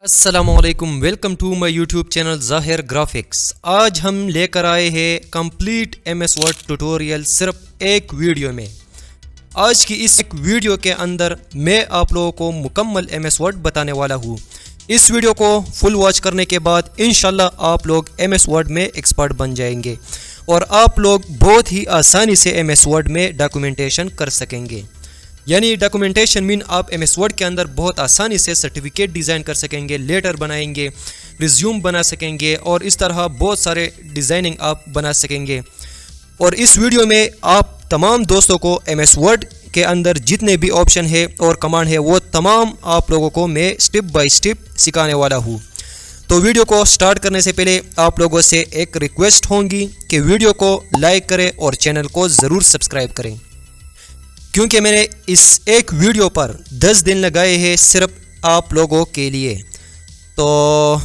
अस्सलामुअलैकुम, welcome to my YouTube channel Zahir graphics. आज हम लेकर आए हैं कंप्लीट एमएस वर्ड ट्यूटोरियल सिर्फ एक वीडियो में। आज की इस एक वीडियो के अंदर मैं आप लोगों को मुकम्मल एमएस वर्ड बताने वाला हूँ। इस वीडियो को फुल वॉच करने के बाद इंशाल्लाह आप लोग एमएस वर्ड में एक्सपर्ट बन जाएंगे और आप लोग बहुत ही आसानी से एमएस वर्ड में डॉक्यूमेंटेशन कर सकेंगे। यानी डॉक्यूमेंटेशन मीन आप एमएस वर्ड के अंदर बहुत आसानी से सर्टिफिकेट डिज़ाइन कर सकेंगे, लेटर बनाएंगे, रिज्यूम बना सकेंगे और इस तरह बहुत सारे डिज़ाइनिंग आप बना सकेंगे। और इस वीडियो में आप तमाम दोस्तों को एमएस वर्ड के अंदर जितने भी ऑप्शन है और कमांड है वो तमाम आप लोगों को मैं स्टेप बाय स्टेप सिखाने वाला हूँ। तो वीडियो को स्टार्ट करने से पहले आप लोगों से एक रिक्वेस्ट होगी कि वीडियो को लाइक करें और चैनल को ज़रूर सब्सक्राइब करें, क्योंकि मैंने इस एक वीडियो पर 10 दिन लगाए हैं सिर्फ आप लोगों के लिए। तो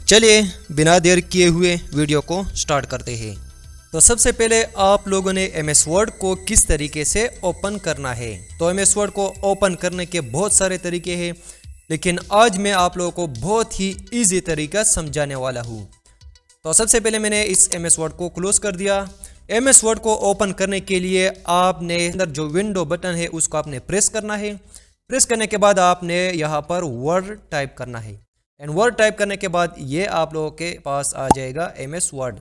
चलिए बिना देर किए हुए वीडियो को स्टार्ट करते हैं। तो सबसे पहले आप लोगों ने एमएस वर्ड को किस तरीके से ओपन करना है। तो एमएस वर्ड को ओपन करने के बहुत सारे तरीके हैं, लेकिन आज मैं आप लोगों को बहुत ही ईजी तरीका समझाने वाला हूँ। तो सबसे पहले मैंने इस एमएस वर्ड को क्लोज कर दिया। एमएस वर्ड को ओपन करने के लिए आपने अंदर जो विंडो बटन है उसको आपने प्रेस करना है। प्रेस करने के बाद आपने यहाँ पर वर्ड टाइप करना है एंड वर्ड टाइप करने के बाद ये आप लोगों के पास आ जाएगा एमएस वर्ड।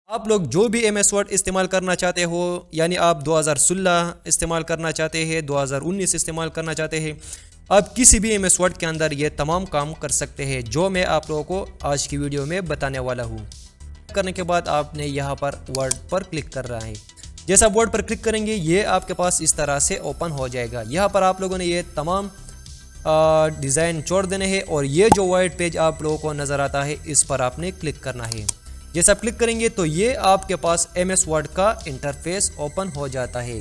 आप लोग जो भी एमएस वर्ड इस्तेमाल करना चाहते हो, यानी आप 2016 इस्तेमाल करना चाहते हैं, 2019 इस्तेमाल करना चाहते हैं, आप किसी भी एमएस वर्ड के अंदर ये तमाम काम कर सकते हैं जो मैं आप लोगों को आज की वीडियो में बताने वाला हूँ। करने के बाद आपने यहाँ पर वर्ड पर क्लिक कर रहा है। जैसा वर्ड पर क्लिक करेंगे ये आपके पास इस तरह से ओपन हो जाएगा। यहाँ पर आप लोगों ने ये तमाम डिज़ाइन छोड़ देने हैं और ये जो वाइट पेज आप लोगों को नज़र आता है इस पर आपने क्लिक करना है। जैसा आप क्लिक करेंगे तो ये आपके पास एमएस वर्ड का इंटरफेस ओपन हो जाता है।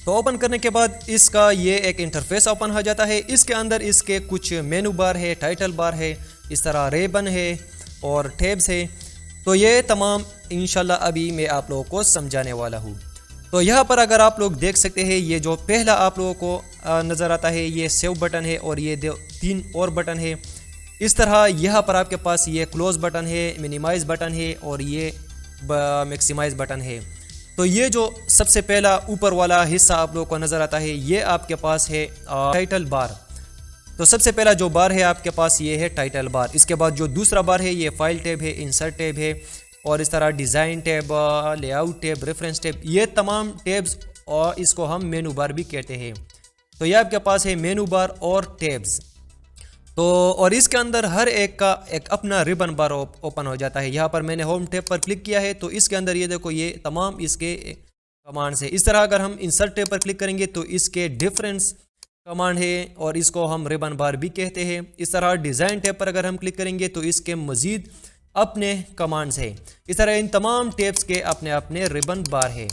तो ओपन करने के बाद इसका ये एक इंटरफेस ओपन हो जाता है। इसके अंदर इसके कुछ मेनू बार है, टाइटल बार है, इस तरह रेबन है और टैब्स है। तो ये तमाम इंशाल्लाह अभी मैं आप लोगों को समझाने वाला हूँ। तो यहाँ पर अगर आप लोग देख सकते हैं ये जो पहला आप लोगों को नज़र आता है ये सेव बटन है और ये 3 और बटन है। इस तरह यहाँ पर आपके पास ये क्लोज बटन है, मिनिमाइज बटन है और ये मैक्सिमाइज बटन है। तो ये जो सबसे पहला ऊपर वाला हिस्सा आप लोगों को नज़र आता है ये आपके पास है टाइटल बार। तो सबसे पहला जो बार है आपके पास ये है टाइटल बार। इसके बाद जो दूसरा बार है ये फाइल टैब है, इंसर्ट टैब है और इस तरह design tab, layout tab, reference tab, ये तमाम टैब्स और इसको हम मेनू बार भी कहते हैं। तो ये आपके पास है मेनू बार और टैब्स। तो और इसके अंदर हर एक का एक अपना रिबन बार ओपन हो जाता है। यहाँ पर मैंने होम टैब पर क्लिक किया है तो इसके अंदर ये देखो ये तमाम इसके कमांड्स है। इस तरह अगर हम इंसर्ट टैब पर क्लिक करेंगे तो इसके डिफरेंस कमांड है और इसको हम रिबन बार भी कहते हैं। इस तरह डिज़ाइन टैब पर अगर हम क्लिक करेंगे तो इसके मज़ीद अपने कमांड्स हैं। इस तरह इन तमाम टैब्स के अपने अपने रिबन बार है।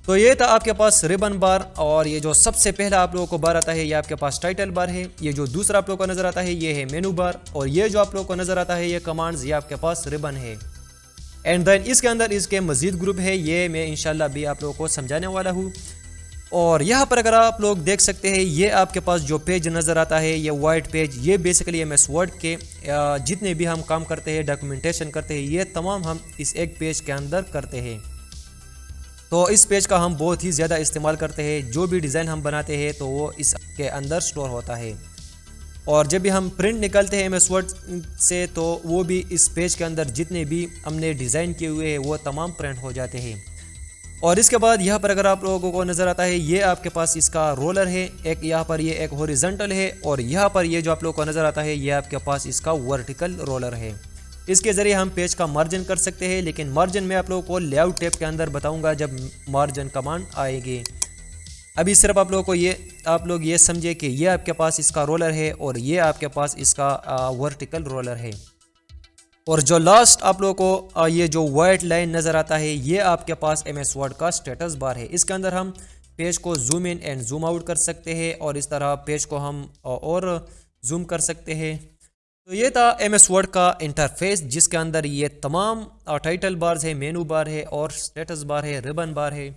तो ये था आपके पास रिबन बार और ये जो सबसे पहला आप लोगों को बार आता है ये आपके पास टाइटल बार है। ये जो दूसरा आप लोगों को नज़र आता है ये है मेनू बार और ये जो आप लोगों को नज़र आता है ये कमांड्स, ये आपके पास रिबन है। एंड देन इसके अंदर इसके मज़ीद ग्रुप है, ये मैं इंशाल्लाह भी आप लोगों को समझाने वाला हूँ। और यहाँ पर अगर आप लोग देख सकते हैं ये आपके पास जो पेज नज़र आता है ये वाइट पेज, ये बेसिकली एमएस वर्ड के जितने भी हम काम करते हैं, डॉक्यूमेंटेशन करते हैं, ये तमाम हम इस एक पेज के अंदर करते हैं। तो इस पेज का हम बहुत ही ज़्यादा इस्तेमाल करते हैं। जो भी डिज़ाइन हम बनाते हैं तो वो इसके अंदर स्टोर होता है और जब भी हम प्रिंट निकालते हैं एमएस वर्ड से तो वो भी इस पेज के अंदर जितने भी हमने डिज़ाइन किए हुए हैं वो तमाम प्रिंट हो जाते हैं। और इसके बाद यहाँ पर अगर आप लोगों को नज़र आता है ये आपके पास इसका रोलर है, एक यहाँ पर ये एक हॉरिजॉन्टल है और यहाँ पर ये जो आप लोगों को नज़र आता है ये आपके पास इसका वर्टिकल रोलर है। इसके ज़रिए हम पेज का मार्जिन कर सकते हैं, लेकिन मार्जिन मैं आप लोगों को लेआउट टैब के अंदर बताऊँगा जब मार्जिन कमांड आएगी। अभी सिर्फ आप लोग ये समझे कि ये आपके पास इसका रोलर है और ये आपके पास इसका वर्टिकल रोलर है। और जो लास्ट आप लोगों को ये जो वाइट लाइन नज़र आता है ये आपके पास एमएस वर्ड का स्टेटस बार है। इसके अंदर हम पेज को zoom in and zoom out कर सकते हैं और इस तरह पेज को हम और जूम कर सकते हैं। तो ये था एमएस वर्ड का इंटरफेस जिसके अंदर ये तमाम टाइटल बार्स है, मेनू बार है और स्टेटस बार है, रिबन बार है।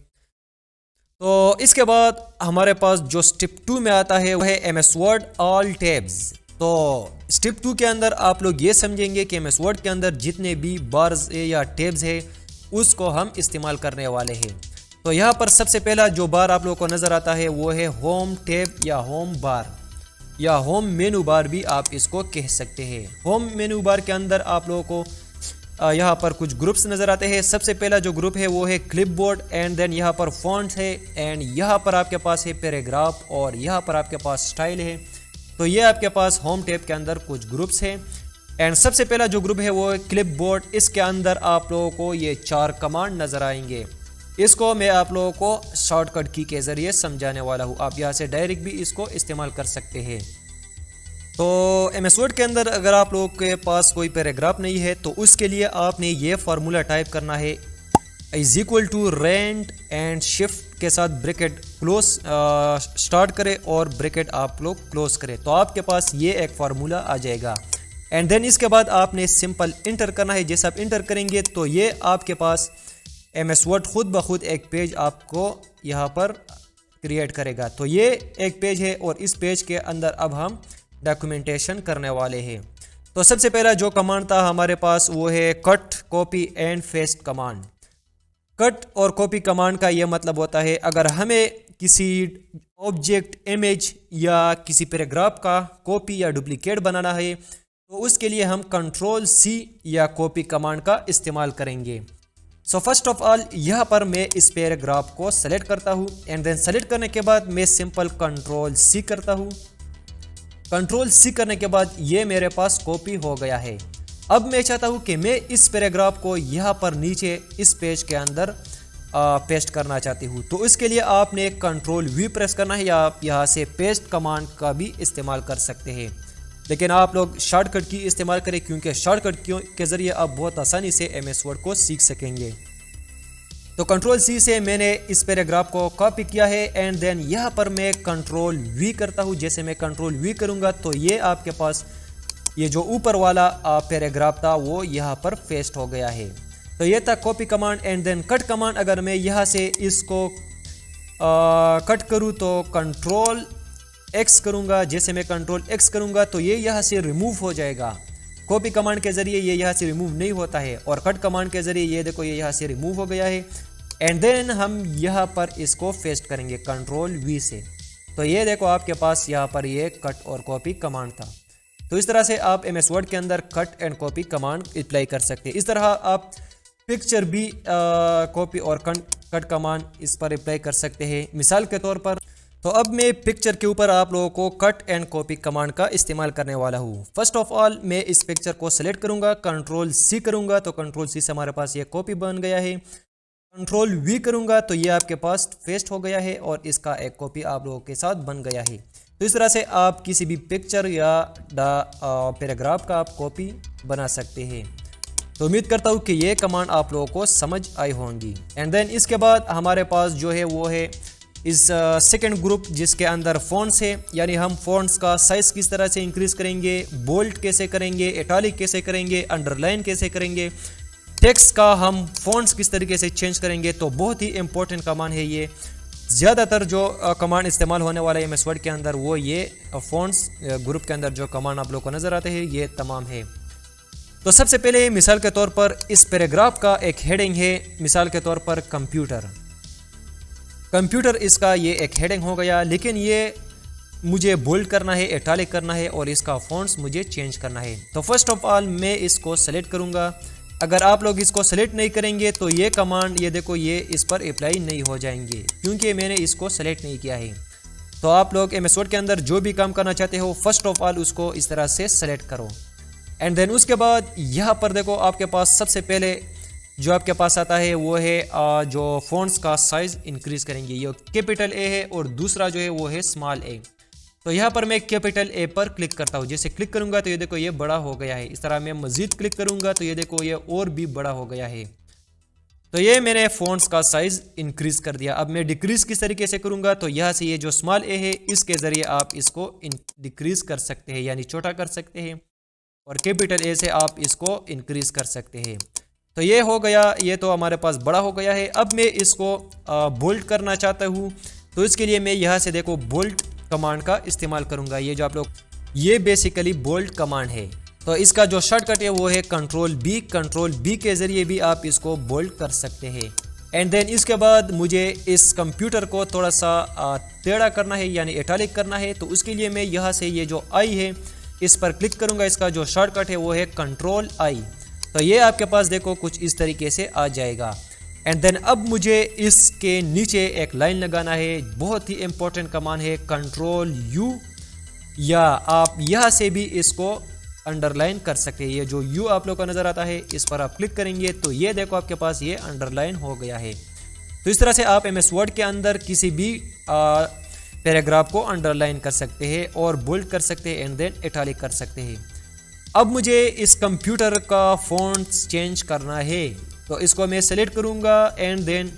तो इसके बाद हमारे पास जो स्टेप 2 में आता है वह है एमएस वर्ड ऑल टैब्स। तो स्टेप 2 के अंदर आप लोग ये समझेंगे कि एमएस वर्ड के अंदर जितने भी बार्स या टैब्स है उसको हम इस्तेमाल करने वाले हैं। तो यहाँ पर सबसे पहला जो बार आप लोगों को नज़र आता है वो है होम टैब या होम बार या होम मेनू बार भी आप इसको कह सकते हैं। होम मेनू बार के अंदर आप लोगों को यहाँ पर कुछ ग्रुप्स नज़र आते हैं। सबसे पहला जो ग्रुप है वो है क्लिपबोर्ड एंड देन यहाँ पर फॉन्ट्स है एंड यहाँ पर आपके पास है पैराग्राफ और यहाँ पर आपके पास स्टाइल है। तो ये आपके पास होम टैब के अंदर कुछ ग्रुप्स हैं एंड सबसे पहला जो ग्रुप है वो है क्लिपबोर्ड। इसके अंदर आप लोगों को ये 4 कमांड नज़र आएंगे। इसको मैं आप लोगों को शॉर्टकट की के ज़रिए समझाने वाला हूँ। आप यहाँ से डायरेक्ट भी इसको इस्तेमाल कर सकते हैं। तो एमएस वर्ड के अंदर अगर आप लोगों के पास कोई पैराग्राफ नहीं है तो उसके लिए आपने ये फार्मूला टाइप करना है is equal to rent and shift के साथ ब्रैकेट क्लोज स्टार्ट करें और ब्रैकेट आप लोग क्लोज करें। तो आपके पास ये एक फार्मूला आ जाएगा एंड देन इसके बाद आपने सिंपल इंटर करना है। जैसे आप इंटर करेंगे तो ये आपके पास एमएस वर्ड खुद ब खुद एक पेज आपको यहाँ पर क्रिएट करेगा। तो ये एक पेज है और इस पेज के अंदर अब हम डॉक्यूमेंटेशन करने वाले हैं। तो सबसे पहला जो कमांड था हमारे पास वो है cut copy and paste command. Cut और कॉपी कमांड का ये मतलब होता है अगर हमें किसी ऑब्जेक्ट इमेज या किसी पैराग्राफ का कॉपी या डुप्लीकेट बनाना है तो उसके लिए हम कंट्रोल सी या कॉपी कमांड का इस्तेमाल करेंगे। सो फर्स्ट ऑफ ऑल यहाँ पर मैं इस पैराग्राफ को सेलेक्ट करता हूँ एंड देन सेलेक्ट करने के बाद मैं सिंपल कंट्रोल सी करता हूँ। कंट्रोल सी करने के बाद ये मेरे पास कॉपी हो गया है। अब मैं चाहता हूँ कि मैं इस पैराग्राफ को यहाँ पर नीचे इस पेज के अंदर पेस्ट करना चाहती हूँ। तो इसके लिए आपने कंट्रोल वी प्रेस करना है या आप यहाँ से पेस्ट कमांड का भी इस्तेमाल कर सकते हैं, लेकिन आप लोग शॉर्टकट की इस्तेमाल करें क्योंकि शॉर्टकट के ज़रिए आप बहुत आसानी से एमएस वर्ड को सीख सकेंगे। तो कंट्रोल सी से मैंने इस पैराग्राफ को कॉपी किया है एंड देन यहाँ पर मैं कंट्रोल वी करता हूँ। जैसे मैं कंट्रोल वी करूँगा तो ये आपके पास ये जो ऊपर वाला पैराग्राफ था वो यहाँ पर पेस्ट हो गया है। तो ये था copy command and then cut command. अगर मैं यहाँ से इसको कट करूँ तो कंट्रोल एक्स करूँगा। जैसे मैं कंट्रोल एक्स करूँगा तो ये यहाँ से रिमूव हो जाएगा। कॉपी कमांड के ज़रिए ये यहाँ से रिमूव नहीं होता है और कट कमांड के ज़रिए ये देखो ये यहाँ से रिमूव हो गया है एंड देन हम यहाँ पर इसको पेस्ट करेंगे कंट्रोल वी से। तो ये देखो आपके पास यहाँ पर ये कट और कॉपी कमांड था। तो इस तरह से आप एमएस वर्ड के अंदर cut and copy command apply कर सकते हैं। इस तरह आप पिक्चर भी कॉपी और कट कमांड इस पर अप्लाई कर सकते हैं। मिसाल के तौर पर तो अब मैं पिक्चर के ऊपर आप लोगों को कट एंड कॉपी कमांड का इस्तेमाल करने वाला हूँ। फर्स्ट ऑफ ऑल मैं इस पिक्चर को सेलेक्ट करूँगा, कंट्रोल सी करूँगा तो कंट्रोल सी से हमारे पास ये कॉपी बन गया है। कंट्रोल वी करूँगा तो ये आपके पास पेस्ट हो गया है और इसका एक कॉपी आप लोगों के साथ बन गया है। तो इस तरह से आप किसी भी पिक्चर या पैराग्राफ का आप कॉपी बना सकते हैं। तो उम्मीद करता हूँ कि ये कमांड आप लोगों को समझ आई होंगी। एंड देन इसके बाद हमारे पास जो है वो है इस सेकंड ग्रुप जिसके अंदर फ़ॉन्ट्स है, यानी हम फ़ॉन्ट्स का साइज़ किस तरह से इंक्रीज़ करेंगे, बोल्ड कैसे करेंगे, इटैलिक कैसे करेंगे, अंडरलाइन कैसे करेंगे, टेक्स्ट का हम फ़ॉन्ट्स किस तरीके से चेंज करेंगे। तो बहुत ही इंपॉर्टेंट कमांड है ये। ज़्यादातर जो कमांड इस्तेमाल होने वाला है एमएस वर्ड के अंदर वो ये फ़ॉन्ट्स ग्रुप के अंदर जो कमांड आप लोग को नज़र आते हैं ये तमाम है। तो सबसे पहले मिसाल के तौर पर इस पैराग्राफ का एक हेडिंग है, मिसाल के तौर पर कंप्यूटर इसका ये एक हेडिंग हो गया, लेकिन ये मुझे बोल्ड करना है, इटैलिक करना है और इसका फ़ॉन्ट्स मुझे चेंज करना है। तो फर्स्ट ऑफ ऑल मैं इसको सेलेक्ट करूँगा। अगर आप लोग इसको सेलेक्ट नहीं करेंगे तो ये कमांड ये देखो ये इस पर अप्लाई नहीं हो जाएंगे क्योंकि मैंने इसको सेलेक्ट नहीं किया है। तो आप लोग एमएस वर्ड के अंदर जो भी काम करना चाहते हो फर्स्ट ऑफ ऑल उसको इस तरह से सेलेक्ट करो एंड देन उसके बाद यहाँ पर देखो आपके पास सबसे पहले जो आपके पास आता है वो है जो फ़ॉन्ट्स का साइज़ इंक्रीज़ करेंगे। ये कैपिटल ए है और दूसरा जो है वो है स्मॉल ए। तो यहाँ पर मैं कैपिटल ए पर क्लिक करता हूँ। जैसे क्लिक करूँगा तो ये देखो ये बड़ा हो गया है। इस तरह मैं मज़ीद क्लिक करूँगा तो ये देखो ये और भी बड़ा हो गया है। तो ये मैंने फ़ॉन्ट्स का साइज़ इंक्रीज़ कर दिया। अब मैं डिक्रीज़ किस तरीके से करूँगा तो यहाँ से ये जो स्मॉल ए है इसके ज़रिए आप इसको डिक्रीज़ कर सकते हैं, यानी छोटा कर सकते हैं, और कैपिटल ए से आप इसको इंक्रीज़ कर सकते हैं। तो ये हो गया, ये तो हमारे पास बड़ा हो गया है। अब मैं इसको बोल्ड करना चाहता हूँ तो इसके लिए मैं यहाँ से देखो बोल्ड कमांड का इस्तेमाल करूँगा। ये जो आप लोग ये बेसिकली बोल्ट कमांड है। तो इसका जो शॉर्टकट है वो है कंट्रोल बी के ज़रिए भी आप इसको बोल्ट कर सकते हैं। एंड देन इसके बाद मुझे इस कंप्यूटर को थोड़ा सा टेढ़ा करना है यानी इटैलिक करना है। तो उसके लिए मैं यहाँ से ये जो आई है इस पर क्लिक करूँगा। इसका जो शॉर्टकट है वो है कंट्रोल आई। तो ये आपके पास देखो कुछ इस तरीके से आ जाएगा। एंड देन अब मुझे इसके नीचे एक लाइन लगाना है। बहुत ही इंपॉर्टेंट कमांड है कंट्रोल यू, या आप यहाँ से भी इसको अंडरलाइन कर सकते हैं। ये जो यू आप लोग को नज़र आता है इस पर आप क्लिक करेंगे तो ये देखो आपके पास ये अंडरलाइन हो गया है। तो इस तरह से आप MS वर्ड के अंदर किसी भी पैराग्राफ को अंडरलाइन कर सकते हैं और बोल्ड कर सकते हैं एंड देन इटैलिक कर सकते हैं। अब मुझे इस कंप्यूटर का फॉन्ट चेंज करना है। तो इसको मैं सेलेक्ट करूँगा एंड देन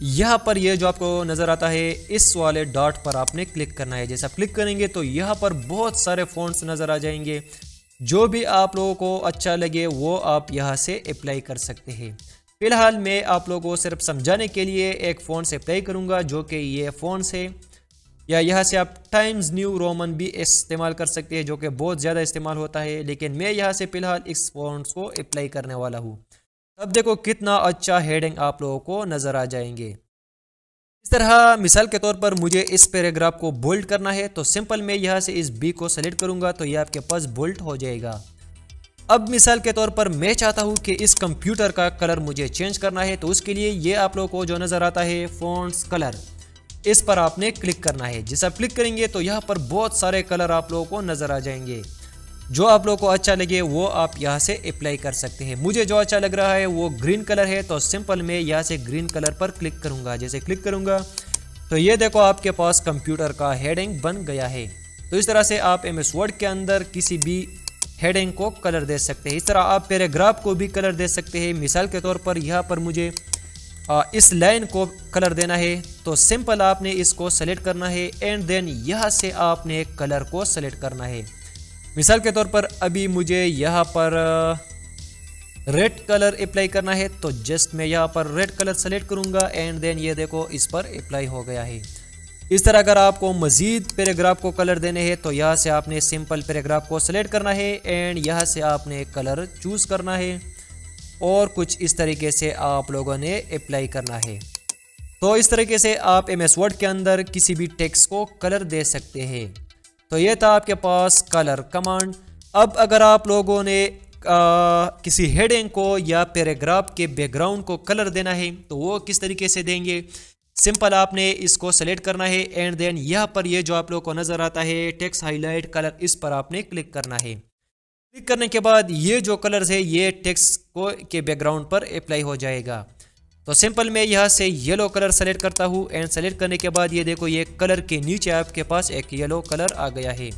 यहाँ पर ये जो आपको नज़र आता है इस वाले डॉट पर आपने क्लिक करना है। जैसा क्लिक करेंगे तो यहाँ पर बहुत सारे फ़ॉन्ट्स नज़र आ जाएंगे। जो भी आप लोगों को अच्छा लगे वो आप यहाँ से अप्लाई कर सकते हैं। फ़िलहाल मैं आप लोगों को सिर्फ समझाने के लिए एक फ़ॉन्ट्स अप्लाई करूँगा जो कि ये फ़ॉन्ट्स है, या यहाँ से आप टाइम्स न्यू रोमन भी इस्तेमाल कर सकते हैं जो कि बहुत ज़्यादा इस्तेमाल होता है। लेकिन मैं यहाँ से फ़िलहाल इस फ़ॉन्ट्स को अप्लाई करने वाला हूँ। अब देखो कितना अच्छा हेडिंग आप लोगों को नज़र आ जाएंगे। इस तरह मिसाल के तौर पर मुझे इस पैराग्राफ को बोल्ड करना है तो सिंपल मैं यहाँ से इस बी को सेलेक्ट करूँगा तो ये आपके पास बोल्ड हो जाएगा। अब मिसाल के तौर पर मैं चाहता हूँ कि इस कंप्यूटर का कलर मुझे चेंज करना है। तो उसके लिए ये आप लोगों को जो नज़र आता है फ़ॉन्ट्स कलर, इस पर आपने क्लिक करना है। जैसा क्लिक करेंगे तो यहाँ पर बहुत सारे कलर आप लोगों को नज़र आ जाएंगे। जो आप लोगों को अच्छा लगे वो आप यहाँ से अप्लाई कर सकते हैं। मुझे जो अच्छा लग रहा है वो ग्रीन कलर है तो सिंपल मैं यहाँ से ग्रीन कलर पर क्लिक करूँगा। जैसे क्लिक करूँगा तो ये देखो आपके पास कंप्यूटर का हेडिंग बन गया है। तो इस तरह से आप MS वर्ड के अंदर किसी भी हेडिंग को कलर दे सकते हैं। इस तरह आप पैराग्राफ को भी कलर दे सकते हैं। मिसाल के तौर पर यहाँ पर मुझे इस लाइन को कलर देना है तो सिंपल आपने इसको सेलेक्ट करना है एंड देन यहाँ से आपने कलर को सेलेक्ट करना है। मिसाल के तौर पर अभी मुझे यहाँ पर रेड कलर अप्लाई करना है तो जस्ट मैं यहाँ पर रेड कलर सेलेक्ट करूँगा एंड देन ये देखो इस पर अप्लाई हो गया है। इस तरह अगर आपको मज़ीद पैराग्राफ को कलर देने हैं तो यहाँ से आपने सिंपल पैराग्राफ को सेलेक्ट करना है एंड यहाँ से आपने कलर चूज़ करना है और कुछ इस तरीके से आप लोगों ने अप्लाई करना है। तो इस तरीके से आप MS वर्ड के अंदर किसी भी टेक्स्ट को कलर दे सकते हैं। तो ये था आपके पास कलर कमांड। अब अगर आप लोगों ने किसी हेडिंग को या पैराग्राफ के बैकग्राउंड को कलर देना है तो वो किस तरीके से देंगे। सिंपल आपने इसको सेलेक्ट करना है एंड देन यहाँ पर ये जो आप लोगों को नज़र आता है टेक्स्ट हाईलाइट कलर, इस पर आपने क्लिक करना है। क्लिक करने के बाद ये जो कलर्स है ये टेक्स्ट को के बैकग्राउंड पर अप्लाई हो जाएगा। तो सिंपल मैं यहाँ से येलो कलर सेलेक्ट करता हूँ एंड सेलेक्ट करने के बाद ये देखो ये कलर के नीचे आपके पास एक येलो कलर आ गया है।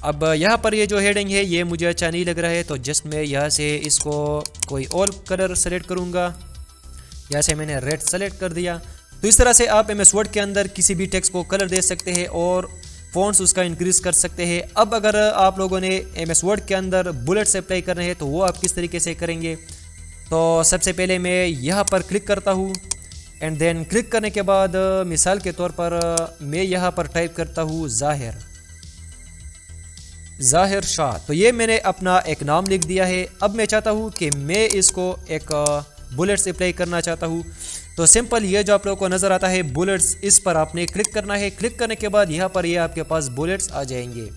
अब यहाँ पर ये जो हेडिंग है ये मुझे अच्छा नहीं लग रहा है तो जस्ट मैं यहाँ से इसको कोई और कलर सेलेक्ट करूँगा। यहाँ से मैंने रेड सेलेक्ट कर दिया। तो इस तरह से आप MS वर्ड के अंदर किसी भी टेक्स्ट को कलर दे सकते हैं और फ़ॉन्ट्स उसका इंक्रीज़ कर सकते हैं। अब अगर आप लोगों ने MS वर्ड के अंदर बुलेट्स अप्लाई करने हैं तो वो आप किस तरीके से करेंगे। तो सबसे पहले मैं यहाँ पर क्लिक करता हूँ एंड देन क्लिक करने के बाद मिसाल के तौर पर मैं यहाँ पर टाइप करता हूँ ज़ाहिर शाह। तो ये मैंने अपना एक नाम लिख दिया है। अब मैं चाहता हूँ कि मैं इसको एक बुलेट्स अप्लाई करना चाहता हूँ। तो सिंपल ये जो आप लोगों को नज़र आता है बुलेट्स, इस पर आपने क्लिक करना है। क्लिक करने के बाद यहाँ पर ये आपके पास बुलेट्स आ जाएंगे।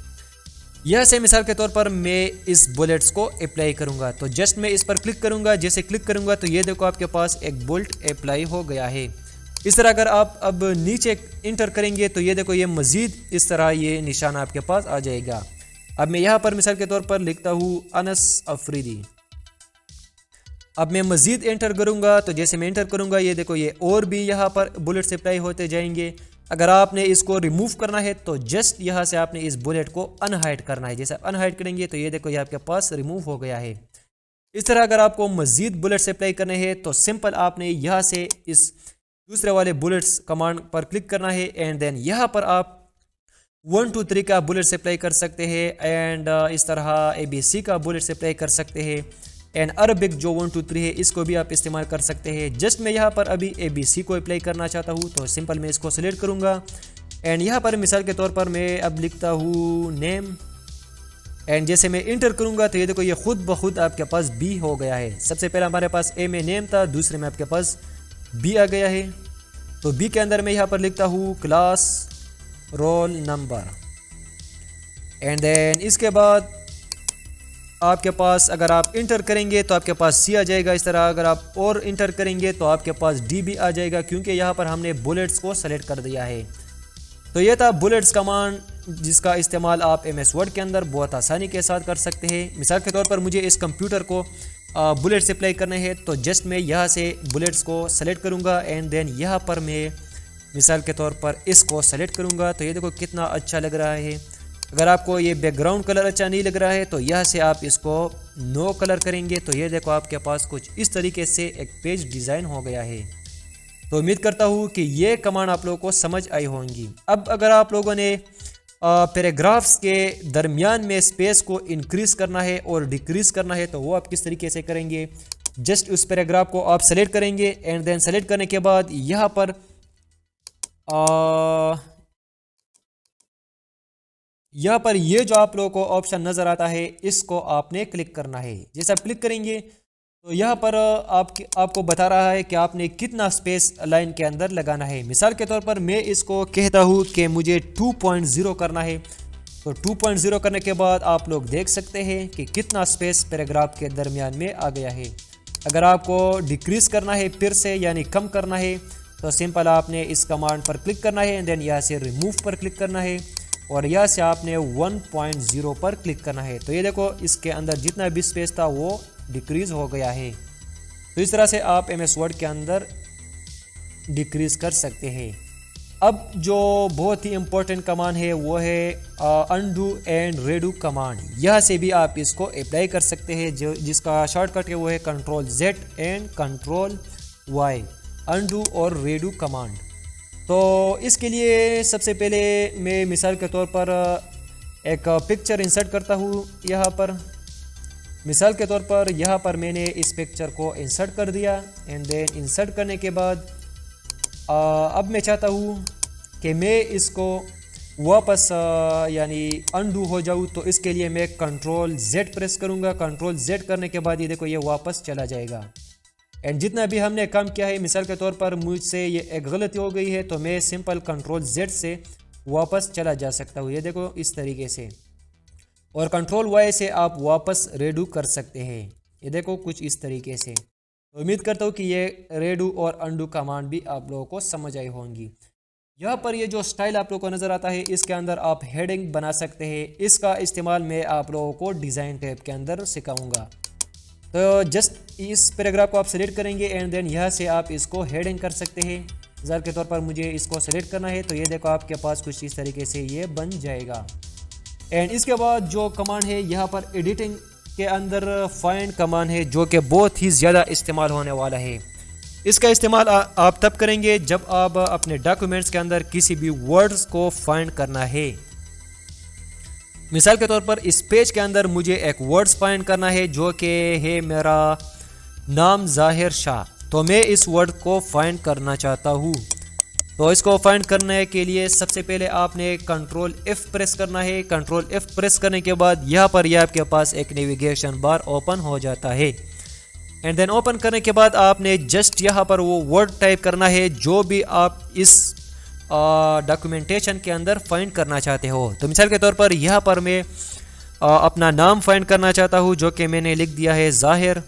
यह से मिसाल के तौर पर मैं इस बुलेट्स को अप्लाई करूँगा तो जस्ट मैं इस पर क्लिक करूँगा। जैसे क्लिक करूँगा तो ये देखो आपके पास एक बुलेट अप्लाई हो गया है। इस तरह अगर आप अब नीचे इंटर करेंगे तो ये देखो ये मज़ीद इस तरह ये निशान आपके पास आ जाएगा। अब मैं यहाँ पर मिसाल के तौर पर लिखता हूँ अनस अफरीदी। अब मैं मज़ीद एंटर करूँगा तो जैसे मैं एंटर करूँगा ये देखो ये और भी यहाँ पर बुलेट्स अप्लाई होते जाएंगे। अगर आपने इसको रिमूव करना है तो जस्ट यहाँ से आपने इस बुलेट को अनहाइड करना है। जैसे अनहाइड करेंगे तो ये देखो ये आपके पास रिमूव हो गया है। इस तरह अगर आपको मज़ीद बुलेट्स अप्लाई करने हैं तो सिंपल आपने यहाँ से इस दूसरे वाले बुलेट्स कमांड पर क्लिक करना है एंड देन यहाँ पर आप 1 2 3 का बुलेट्स अप्लाई कर सकते हैं एंड इस तरह ABC का बुलेट्स अप्लाई कर सकते हैं एंड अरबिक जो 1 2 3 है इसको भी आप इस्तेमाल कर सकते हैं। जस्ट मैं यहाँ पर अभी ABC को अप्लाई करना चाहता हूँ तो सिंपल मैं इसको सेलेक्ट करूँगा एंड यहाँ पर मिसाल के तौर पर मैं अब लिखता हूँ नेम, एंड जैसे मैं इंटर करूँगा तो ये देखो ये खुद ब खुद आपके पास बी हो गया है। सबसे पहले हमारे पास ए में नेम था, दूसरे में आपके पास बी आ गया है। तो बी के अंदर मैं यहाँ पर लिखता हूँ class roll number, and then इसके बाद आपके पास अगर आप इंटर करेंगे तो आपके पास सी आ जाएगा इस तरह। अगर आप और इंटर करेंगे तो आपके पास डी भी आ जाएगा, क्योंकि यहाँ पर हमने बुलेट्स को सेलेक्ट कर दिया है। तो ये था बुलेट्स कमांड, जिसका इस्तेमाल आप MS वर्ड के अंदर बहुत आसानी के साथ कर सकते हैं। मिसाल के तौर पर मुझे इस कंप्यूटर को बुलेट्स अप्लाई करने हैं, तो जस्ट मैं यहाँ से बुलेट्स को सेलेक्ट करूँगा, एंड देन यहाँ पर मैं मिसाल के तौर पर इसको सेलेक्ट करूँगा। तो ये देखो कितना अच्छा लग रहा है। अगर आपको ये बैकग्राउंड कलर अच्छा नहीं लग रहा है तो यहाँ से आप इसको नो कलर करेंगे, तो ये देखो आपके पास कुछ इस तरीके से एक पेज डिज़ाइन हो गया है। तो उम्मीद करता हूँ कि ये कमांड आप लोगों को समझ आई होंगी। अब अगर आप लोगों ने पैराग्राफ्स के दरमियान में स्पेस को इंक्रीज़ करना है और डिक्रीज़ करना है तो वो आप किस तरीके से करेंगे। जस्ट उस पैराग्राफ को आप सेलेक्ट करेंगे, एंड देन सेलेक्ट करने के बाद यहाँ पर ये जो आप लोगों को ऑप्शन नज़र आता है इसको आपने क्लिक करना है। जैसे आप क्लिक करेंगे तो यहाँ पर आपको बता रहा है कि आपने कितना स्पेस लाइन के अंदर लगाना है। मिसाल के तौर पर मैं इसको कहता हूँ कि मुझे 2.0 करना है। तो 2.0 करने के बाद आप लोग देख सकते हैं कि कितना स्पेस पैराग्राफ के दरमियान में आ गया है। अगर आपको डिक्रीज़ करना है फिर से यानी कम करना है तो सिंपल आपने इस कमांड पर क्लिक करना है, एंड देन यहाँ से रिमूव पर क्लिक करना है, और यहाँ से आपने 1.0 पर क्लिक करना है। तो ये देखो इसके अंदर जितना भी स्पेस था वो डिक्रीज़ हो गया है। तो इस तरह से आप MS वर्ड के अंदर डिक्रीज़ कर सकते हैं। अब जो बहुत ही इम्पोर्टेंट कमांड है वो है अनडू एंड रेडू कमांड। यहाँ से भी आप इसको अप्लाई कर सकते हैं, जो जिसका शॉर्टकट है वो है Ctrl+Z एंड Ctrl+Y, अनडू और रेडू कमांड। तो इसके लिए सबसे पहले मैं मिसाल के तौर पर एक पिक्चर इंसर्ट करता हूँ। यहाँ पर मिसाल के तौर पर यहाँ पर मैंने इस पिक्चर को इंसर्ट कर दिया, एंड देन इंसर्ट करने के बाद अब मैं चाहता हूँ कि मैं इसको वापस यानी अनडू हो जाऊँ। तो इसके लिए मैं Ctrl+Z प्रेस करूँगा। Ctrl+Z करने के बाद ये देखो ये वापस चला जाएगा, एंड जितना भी हमने काम किया है, मिसाल के तौर पर मुझसे ये एक गलती हो गई है तो मैं सिंपल Ctrl+Z से वापस चला जा सकता हूँ। ये देखो इस तरीके से, और Ctrl+Y से आप वापस रेडू कर सकते हैं। ये देखो कुछ इस तरीके से। तो उम्मीद करता हूँ कि ये रेडू और अनडू कमांड भी आप लोगों को समझ आई होंगी। यहाँ पर ये जो स्टाइल आप लोगों को नज़र आता है इसके अंदर आप हेडिंग बना सकते हैं। इसका इस्तेमाल मैं आप लोगों को डिज़ाइन टैब के अंदर सिखाऊंगा। तो जस्ट इस पैराग्राफ को आप सेलेक्ट करेंगे, एंड देन यहाँ से आप इसको हेडिंग कर सकते हैं। मिसाल के तौर पर मुझे इसको सेलेक्ट करना है तो ये देखो आपके पास कुछ इस तरीके से ये बन जाएगा। एंड इसके बाद जो कमांड है यहाँ पर एडिटिंग के अंदर फाइंड कमांड है, जो कि बहुत ही ज़्यादा इस्तेमाल होने वाला है। इसका इस्तेमाल आप तब करेंगे जब आप अपने डॉक्यूमेंट्स के अंदर किसी भी वर्ड्स को फाइंड करना है। मिसाल के तौर पर इस पेज के अंदर मुझे एक वर्ड्स फाइंड करना है जो कि है मेरा नाम ज़ाहिर शाह। तो मैं इस वर्ड को फाइंड करना चाहता हूँ। तो इसको फाइंड करने के लिए सबसे पहले आपने Ctrl+F प्रेस करना है। Ctrl+F प्रेस करने के बाद यहाँ पर यह आपके पास एक नेविगेशन बार ओपन हो जाता है, एंड देन ओपन करने के बाद आपने जस्ट यहाँ पर वो वर्ड टाइप करना है जो भी आप इस डॉक्यूमेंटेशन के अंदर फाइंड करना चाहते हो। तो मिसाल के तौर पर यहाँ पर मैं अपना नाम फाइंड करना चाहता हूँ, जो कि मैंने लिख दिया है ज़ाहिर।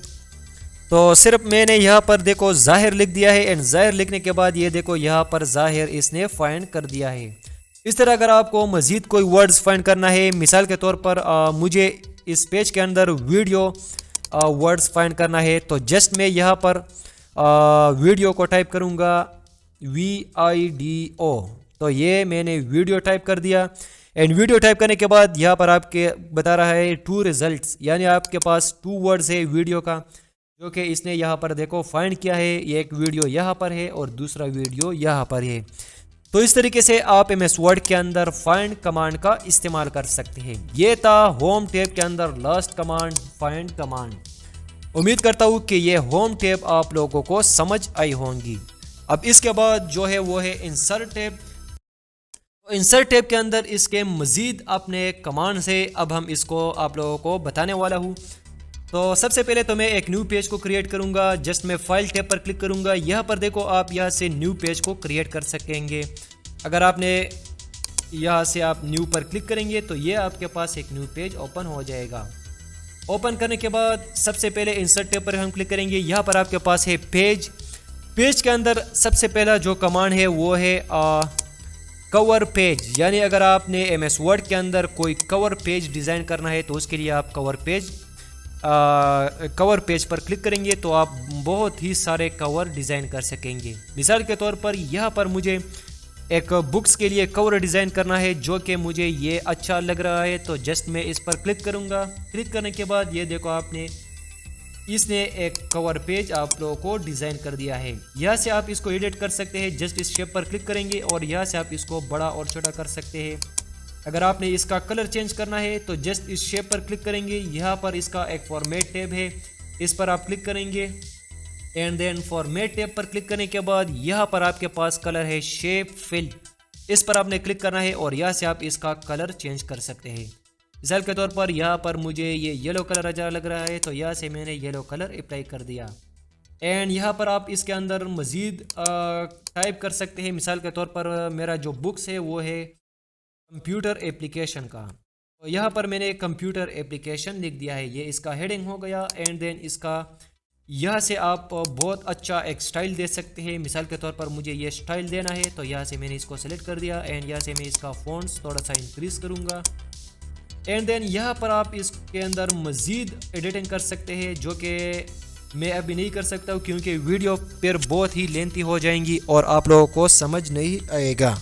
तो सिर्फ मैंने यहाँ पर देखो ज़ाहिर लिख दिया है, एंड ज़ाहिर लिखने के बाद ये देखो यहाँ पर ज़ाहिर इसने फाइंड कर दिया है। इस तरह अगर आपको मज़ीद कोई वर्ड्स फाइंड करना है, मिसाल के तौर पर मुझे इस पेज के अंदर वीडियो वर्ड्स फाइंड करना है, तो जस्ट मैं यहाँ पर वीडियो को टाइप करूँगा VIDO। तो ये मैंने वीडियो टाइप कर दिया, एंड वीडियो टाइप करने के बाद यहाँ पर आपके बता रहा है 2 रिजल्ट्स, यानी आपके पास 2 वर्ड्स है वीडियो का, जो कि इसने यहाँ पर देखो फाइंड किया है। ये एक वीडियो यहाँ पर है और दूसरा वीडियो यहाँ पर है। तो इस तरीके से आप MS वर्ड के अंदर फाइंड कमांड का इस्तेमाल कर सकते हैं। ये था होम टैब के अंदर लास्ट कमांड फाइंड कमांड। उम्मीद करता हूँ कि ये होम टैब आप लोगों को समझ आई होंगी। अब इसके बाद जो है वो है इंसर्ट टैब। इंसर्ट टैब के अंदर इसके मज़ीद अपने कमांड से अब हम इसको आप लोगों को बताने वाला हूँ। तो सबसे पहले तो मैं एक न्यू पेज को क्रिएट करूँगा। जस्ट मैं फाइल टैब पर क्लिक करूँगा। यहाँ पर देखो आप यहाँ से न्यू पेज को क्रिएट कर सकेंगे। अगर आपने यहाँ से आप न्यू पर क्लिक करेंगे तो ये आपके पास एक न्यू पेज ओपन हो जाएगा। ओपन करने के बाद सबसे पहले इंसर्ट टैब पर हम क्लिक करेंगे। यहाँ पर आपके पास है पेज। पेज के अंदर सबसे पहला जो कमांड है वो है कवर पेज, यानी अगर आपने MS वर्ड के अंदर कोई कवर पेज डिज़ाइन करना है तो उसके लिए आप कवर पेज पर क्लिक करेंगे तो आप बहुत ही सारे कवर डिज़ाइन कर सकेंगे। मिसाल के तौर पर यहाँ पर मुझे एक बुक्स के लिए कवर डिज़ाइन करना है जो कि मुझे ये अच्छा लग रहा है, तो जस्ट मैं इस पर क्लिक करूँगा। क्लिक करने के बाद ये देखो आपने इसने एक कवर पेज आप लोगों को डिज़ाइन कर दिया है। यहाँ से आप इसको एडिट कर सकते हैं। जस्ट इस शेप पर क्लिक करेंगे और यहाँ से आप इसको बड़ा और छोटा कर सकते हैं। अगर आपने इसका कलर चेंज करना है तो जस्ट इस शेप पर क्लिक करेंगे। यहाँ पर इसका एक फॉर्मेट टैब है, इस पर आप क्लिक करेंगे एंड देन फॉर्मेट टैब पर क्लिक करने के बाद यहाँ पर आपके पास कलर है शेप फिल, इस पर आपने क्लिक करना है और यहाँ से आप इसका कलर चेंज कर सकते हैं। मिसाल के तौर पर यहाँ पर मुझे ये येलो कलर अच्छा लग रहा है तो यहाँ से मैंने येलो कलर अप्लाई कर दिया। एंड यहाँ पर आप इसके अंदर मज़ीद टाइप कर सकते हैं। मिसाल के तौर पर मेरा जो बुक्स है वो है कंप्यूटर एप्लीकेशन का, तो यहाँ पर मैंने कंप्यूटर एप्लीकेशन लिख दिया है। ये इसका हेडिंग हो गया। एंड देन इसका यहाँ से आप बहुत अच्छा एक स्टाइल दे सकते हैं। मिसाल के तौर पर मुझे ये स्टाइल देना है तो यहाँ से मैंने इसको सेलेक्ट कर दिया एंड यहाँ से मैं इसका फ़ॉन्ट्स थोड़ा सा इंक्रीज़ करूँगा। एंड देन यहाँ पर आप इसके अंदर मज़ीद एडिटिंग कर सकते हैं जो कि मैं अभी नहीं कर सकता हूँ क्योंकि वीडियो पर बहुत ही लेंथी हो जाएंगी और आप लोगों को समझ नहीं आएगा।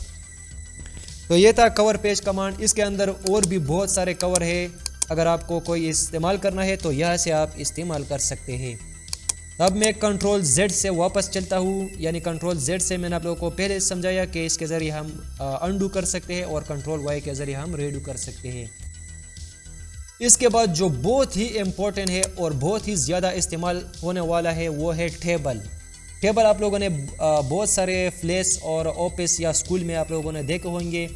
तो ये था कवर पेज कमांड। इसके अंदर और भी बहुत सारे कवर है, अगर आपको कोई इस्तेमाल करना है तो यहाँ से आप इस्तेमाल कर सकते हैं। अब मैं कंट्रोल Z से वापस चलता हूँ, यानी कंट्रोल Z से मैंने आप लोगों को पहले समझाया कि इसके ज़रिए हम अनडू कर सकते हैं और कंट्रोल Y के ज़रिए हम रेडू कर सकते हैं। इसके बाद जो बहुत ही इम्पोर्टेंट है और बहुत ही ज़्यादा इस्तेमाल होने वाला है वो है टेबल। टेबल आप लोगों ने बहुत सारे फ्लैश और ऑफिस या स्कूल में आप लोगों ने देखे होंगे।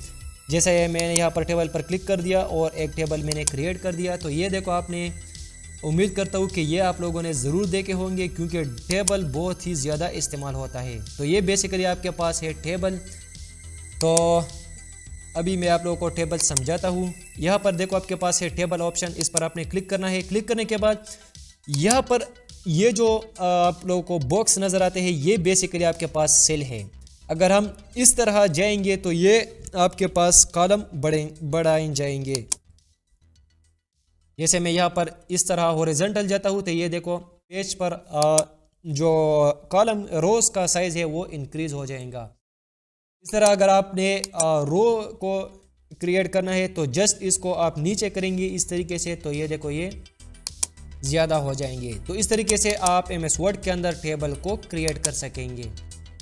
जैसे मैंने यहाँ पर टेबल पर क्लिक कर दिया और एक टेबल मैंने क्रिएट कर दिया। तो ये देखो आपने, उम्मीद करता हूँ कि ये आप लोगों ने ज़रूर देखे होंगे क्योंकि टेबल बहुत ही ज़्यादा इस्तेमाल होता है। तो ये बेसिकली आपके पास है टेबल। तो अभी मैं आप लोगों को टेबल समझाता हूँ। यहाँ पर देखो आपके पास है टेबल ऑप्शन, इस पर आपने क्लिक करना है। क्लिक करने के बाद यहाँ पर ये जो आप लोगों को बॉक्स नज़र आते हैं ये बेसिकली आपके पास सेल है। अगर हम इस तरह जाएंगे तो ये आपके पास कॉलम बढ़ाए जाएंगे। जैसे मैं यहाँ पर इस तरह हॉरिजॉन्टल जाता हूँ तो ये देखो पेज पर जो कॉलम रोज का साइज़ है वो इंक्रीज़ हो जाएगा। इस तरह अगर आपने रो को क्रिएट करना है तो जस्ट इसको आप नीचे करेंगे इस तरीके से, तो ये देखो ये ज़्यादा हो जाएंगे। तो इस तरीके से आप MS वर्ड के अंदर टेबल को क्रिएट कर सकेंगे।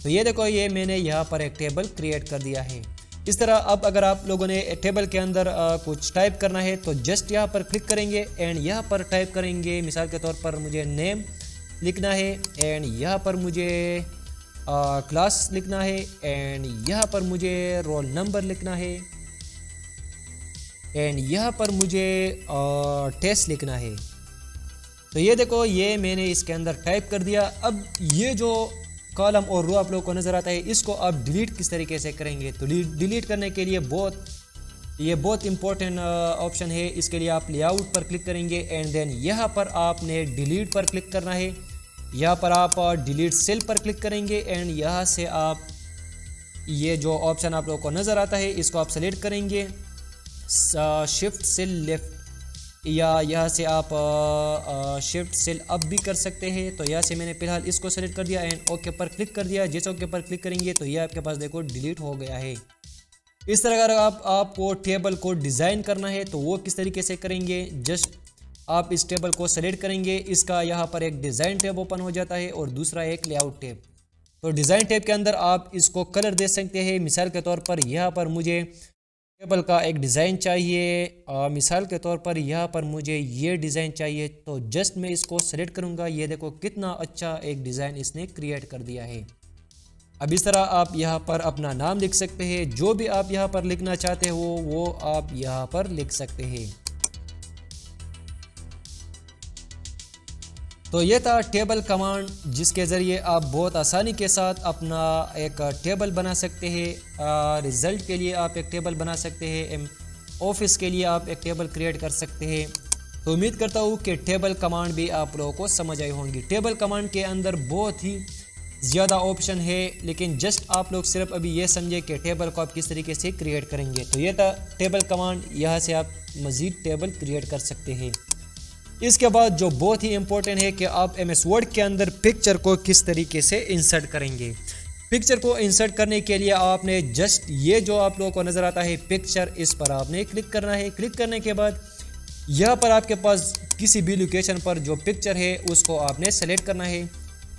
तो ये देखो ये मैंने यहाँ पर एक टेबल क्रिएट कर दिया है। इस तरह अब अगर आप लोगों ने टेबल के अंदर कुछ टाइप करना है तो जस्ट यहाँ पर क्लिक करेंगे एंड यहाँ पर टाइप करेंगे। मिसाल के तौर पर मुझे नेम लिखना है एंड यहाँ पर मुझे क्लास लिखना है एंड यहाँ पर मुझे रोल नंबर लिखना है एंड यहाँ पर मुझे टेस्ट लिखना है। तो ये देखो ये मैंने इसके अंदर टाइप कर दिया। अब ये जो कॉलम और रो आप लोगों को नज़र आता है इसको आप डिलीट किस तरीके से करेंगे, तो डिलीट करने के लिए बहुत इंपॉर्टेंट ऑप्शन है। इसके लिए आप लेआउट पर क्लिक करेंगे एंड देन यहाँ पर आपने डिलीट पर क्लिक करना है। यहाँ पर आप डिलीट सेल पर क्लिक करेंगे एंड यहाँ से आप ये जो ऑप्शन आप लोगों को नज़र आता है इसको आप सेलेक्ट करेंगे, शिफ्ट सेल लेफ्ट, या यहाँ से आप शिफ्ट सेल अप भी कर सकते हैं। तो यहाँ से मैंने फिलहाल इसको सेलेक्ट कर दिया एंड ओके पर क्लिक कर दिया। जैसे ओके पर क्लिक करेंगे तो ये आपके पास देखो डिलीट हो गया है। इस तरह अगर आपको टेबल को डिज़ाइन करना है तो वो किस तरीके से करेंगे, जस्ट आप इस टेबल को सेलेक्ट करेंगे, इसका यहाँ पर एक डिज़ाइन टैब ओपन हो जाता है और दूसरा एक लेआउट टैब। तो डिज़ाइन टैब के अंदर आप इसको कलर दे सकते हैं। मिसाल के तौर पर यहाँ पर मुझे टेबल का एक डिज़ाइन चाहिए, मिसाल के तौर पर यहाँ पर मुझे ये डिज़ाइन चाहिए, तो जस्ट मैं इसको सेलेक्ट करूँगा। ये देखो कितना अच्छा एक डिज़ाइन इसने क्रिएट कर दिया है। अब इस तरह आप यहाँ पर अपना नाम लिख सकते हैं, जो भी आप यहाँ पर लिखना चाहते हो वो आप यहाँ पर लिख सकते हैं। तो ये था टेबल कमांड, जिसके ज़रिए आप बहुत आसानी के साथ अपना एक टेबल बना सकते हैं। रिज़ल्ट के लिए आप एक टेबल बना सकते हैं, ऑफिस के लिए आप एक टेबल क्रिएट कर सकते हैं। तो उम्मीद करता हूँ कि टेबल कमांड भी आप लोगों को समझ आई होंगी। टेबल कमांड के अंदर बहुत ही ज़्यादा ऑप्शन है, लेकिन जस्ट आप लोग सिर्फ अभी ये समझे कि टेबल को आप किस तरीके से क्रिएट करेंगे। तो ये था टेबल कमांड, यहाँ से आप मज़ीद टेबल क्रिएट कर सकते हैं। इसके बाद जो बहुत ही इंपॉर्टेंट है कि आप MS वर्ड के अंदर पिक्चर को किस तरीके से इंसर्ट करेंगे। पिक्चर को इंसर्ट करने के लिए आपने जस्ट ये जो आप लोगों को नज़र आता है पिक्चर, इस पर आपने क्लिक करना है। क्लिक करने के बाद यहाँ पर आपके पास किसी भी लोकेशन पर जो पिक्चर है उसको आपने सेलेक्ट करना है।